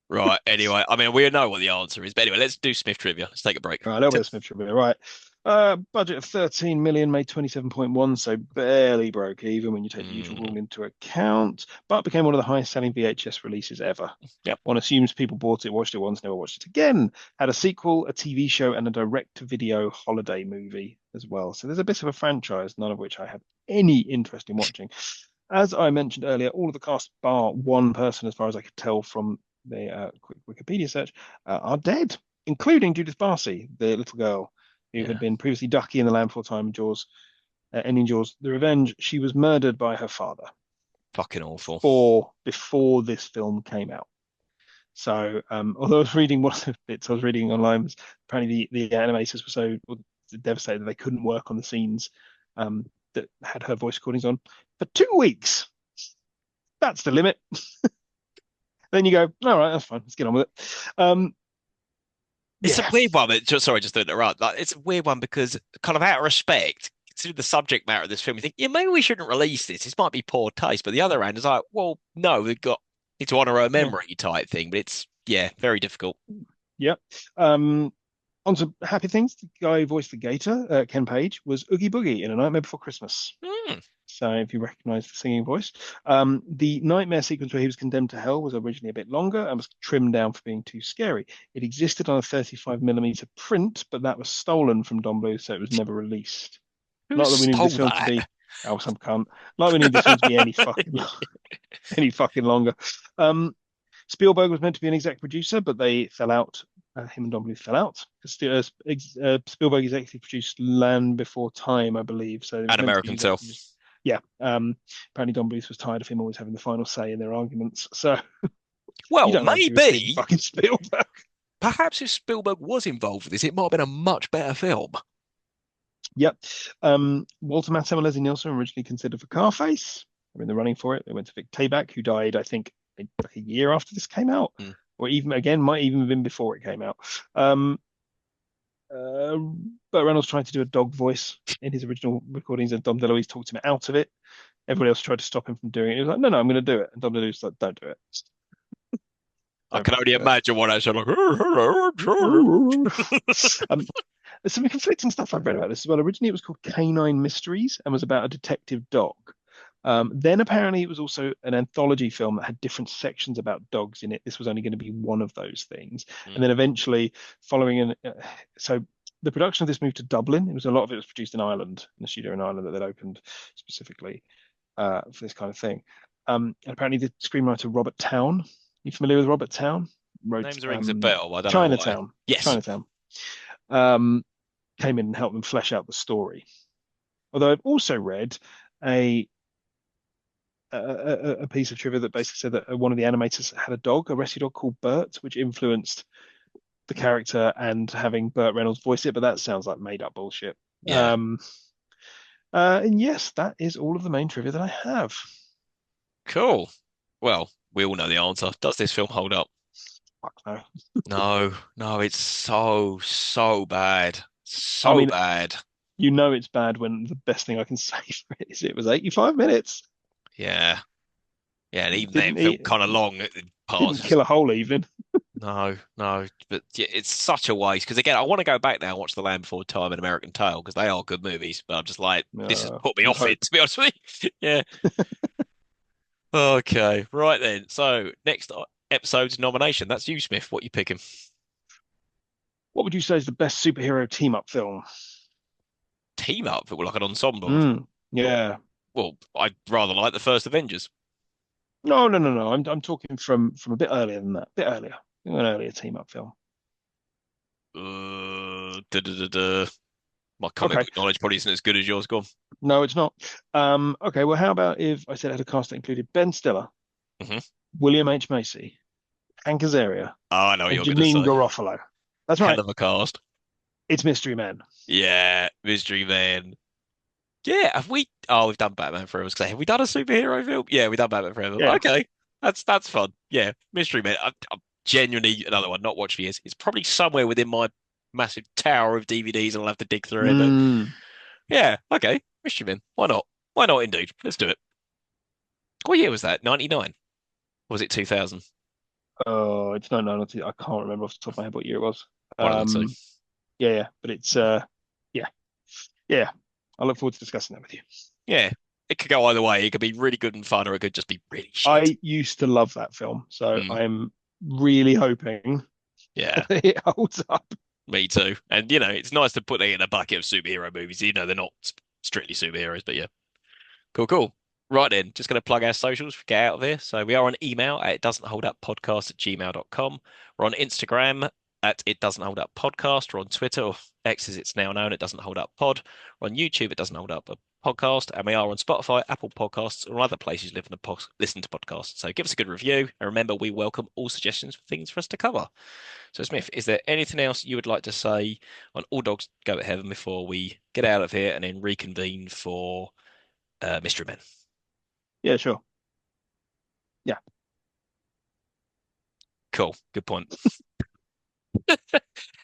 A: Right. Anyway, I mean, we know what the answer is, but anyway, let's do Smith trivia. Let's take a break.
B: right, a little bit of Smith trivia. Right. Budget of 13 million, made 27.1, so barely broke even when you take the usual
A: Mm,
B: rule into account, but became one of the highest selling VHS releases ever.
A: yep.
B: One assumes people bought it, watched it once, never watched it again. Had a sequel, a TV show, and a direct-to-video holiday movie as well. So there's a bit of a franchise, none of which I have any interest in watching. As I mentioned earlier, all of the cast, bar one person, as far as I could tell from the quick Wikipedia search, are dead, including Judith Barcy, the little girl who had
A: Yeah.
B: been previously Ducky in The Land Before Time, Jaws, ending Jaws: The Revenge. She was murdered by her father
A: Fucking awful.
B: before this film came out. So, although I was reading one of the bits I was reading online, was apparently the animators were so devastated that they couldn't work on the scenes that had her voice recordings on for 2 weeks. That's the limit. Then you go, all right, that's fine. Let's get on with it.
A: It's a
B: Yeah,
A: weird one. Sorry, just to interrupt. Like, it's a weird one because, kind of out of respect, considering the subject matter of this film, you think, yeah, maybe we shouldn't release this. This might be poor taste. But the other end is like, well, no, we've got need to honor her
B: yeah,
A: memory type thing. But it's yeah, very difficult.
B: yeah. Um, On to happy things. The guy who voiced the Gator, Ken Page, was Oogie Boogie in A Nightmare Before Christmas.
A: Hmm.
B: So if you recognize the singing voice, the nightmare sequence where he was condemned to hell was originally a bit longer and was trimmed down for being too scary. It existed on a 35mm print, but that was stolen from Don Bluth, so it was never released.
A: Who
B: Not that we need this
A: stole
B: film to
A: that?
B: be, oh, some cunt. Like we need this film to be any fucking any fucking longer. Um, Spielberg was meant to be an exec producer, but they fell out. Him and Don Bluth fell out because Spielberg executive produced Land Before Time, I believe. So it was
A: An
B: meant to be
A: American
B: exec
A: Tale.
B: produced. Yeah. Apparently Don Bluth was tired of him always having the final say in their arguments. So you
A: Well,
B: don't like you Steven
A: maybe,
B: fucking Spielberg.
A: perhaps if Spielberg was involved with this, it might have been a much better film.
B: Yep. Walter Matthau and Leslie Nielsen were originally considered for Carface. They're in the running for it. They went to Vic Tayback, who died, I think, like a year after this came out,
A: Hmm.
B: or even again, might even have been before it came out. Um, uh, Burt Reynolds tried to do a dog voice in his original recordings, and Dom DeLuise talked him out of it. Everybody else tried to stop him from doing it. He was like, "No, no, I'm going to do it." And Dom DeLuise was like, "Don't do it.
A: I
B: Don't
A: can
B: fucking
A: only
B: do it."
A: imagine what I sound like.
B: Um, there's some conflicting stuff I've read about this as well. Originally, it was called Canine Mysteries and was about a detective dog. Then apparently it was also an anthology film that had different sections about dogs in it. This was only going to be one of those things. And
A: Hmm.
B: then eventually, following so the production of this moved to Dublin. It was a lot of it was produced in Ireland, in a studio in Ireland that they'd opened specifically for this kind of thing. And apparently the screenwriter Robert Town, you familiar with Robert Town? Wrote
A: Names rings a bell. I don't know why.
B: Chinatown.
A: Yes.
B: Chinatown. um, came in and helped them flesh out the story. Although I've also read a a piece of trivia that basically said that one of the animators had a dog, a rescue dog called Bert, which influenced the character and having Burt Reynolds voice it, but that sounds like made up bullshit.
A: Yeah.
B: And yes, that is all of the main trivia that I have.
A: Cool. Well, we all know the answer. Does this film hold up?
B: Fuck no.
A: No, no, it's so bad.
B: I
A: So
B: mean,
A: bad.
B: you know it's bad when the best thing I can say for it is it was 85 minutes.
A: Yeah. Yeah, and even then
B: Didn't
A: it felt
B: eat,
A: kind of long at
B: didn't
A: parts.
B: kill a whole evening.
A: No, no, but yeah, it's such a waste. Because again, I want to go back now and watch The Land Before Time and American Tail because they are good movies. But I'm just like, this has put me
B: You'd
A: off
B: hope.
A: it, to be honest with you. Yeah. Okay, right then. So next episode's nomination. That's you, Smith. What you picking?
B: What would you say is the best superhero team up film?
A: Team up, like an ensemble.
B: Yeah.
A: Well, I'd rather like the first Avengers.
B: No, no, no, no. I'm talking from a bit earlier than that. A bit earlier. An earlier team up film.
A: Da, da, da, da. My comic
B: Okay.
A: book knowledge probably isn't as good as yours. Go on.
B: No, it's not. Okay, well, how about if I said I had a cast that included Ben Stiller,
A: Hmm.
B: William H. Macy, Hank Azaria,
A: Oh, I know what
B: and
A: you're going to
B: Janine
A: say.
B: Garofalo? That's
A: Hell
B: right.
A: of a cast.
B: It's Mystery Man.
A: Yeah, Mystery Man. Yeah, have we? Oh, we've done Batman Forever. Have we done a superhero film? Yeah, we've done Batman Forever.
B: Yeah.
A: Okay, that's fun. Yeah, Mystery Man. I'm genuinely another one not watched for years. It's probably somewhere within my massive tower of DVDs, and I'll have to dig through it. But
B: Mm.
A: yeah, okay, Mystery Man. Why not? Why not? Indeed, let's do it. What year was that? 99? Or was it 2000?
B: Oh, it's no, no, not, I can't remember off the top of my head what year it was.
A: One of the two.
B: Um, yeah, yeah, but it's yeah, yeah. I look forward to discussing that with you.
A: Yeah, it could go either way. It could be really good and fun, or it could just be really shit.
B: I used to love that film, so
A: Mm,
B: I'm really hoping
A: yeah,
B: it holds up.
A: me too. And it's nice to put that in a bucket of superhero movies. They're not strictly superheroes, but yeah. Cool, cool. Right then, just going to plug our socials, get out of here. So we are on email at it doesn't hold up podcast at gmail.com. We're on Instagram at it doesn't hold up podcast. We're on Twitter, or X as it's now known, it doesn't hold up pod. We're on YouTube, it doesn't hold up a podcast. And we are on Spotify, Apple Podcasts, or other places you listen to podcasts. So give us a good review. And remember, we welcome all suggestions for things for us to cover. So, Smith, is there anything else you would like to say on All Dogs Go to Heaven before we get out of here and then reconvene for Mystery Men?
B: Yeah, sure. Yeah.
A: Cool. Good point.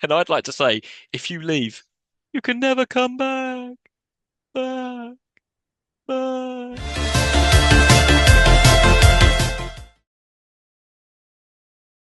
A: And I'd like to say, if you leave, you can never come back. Back. Back.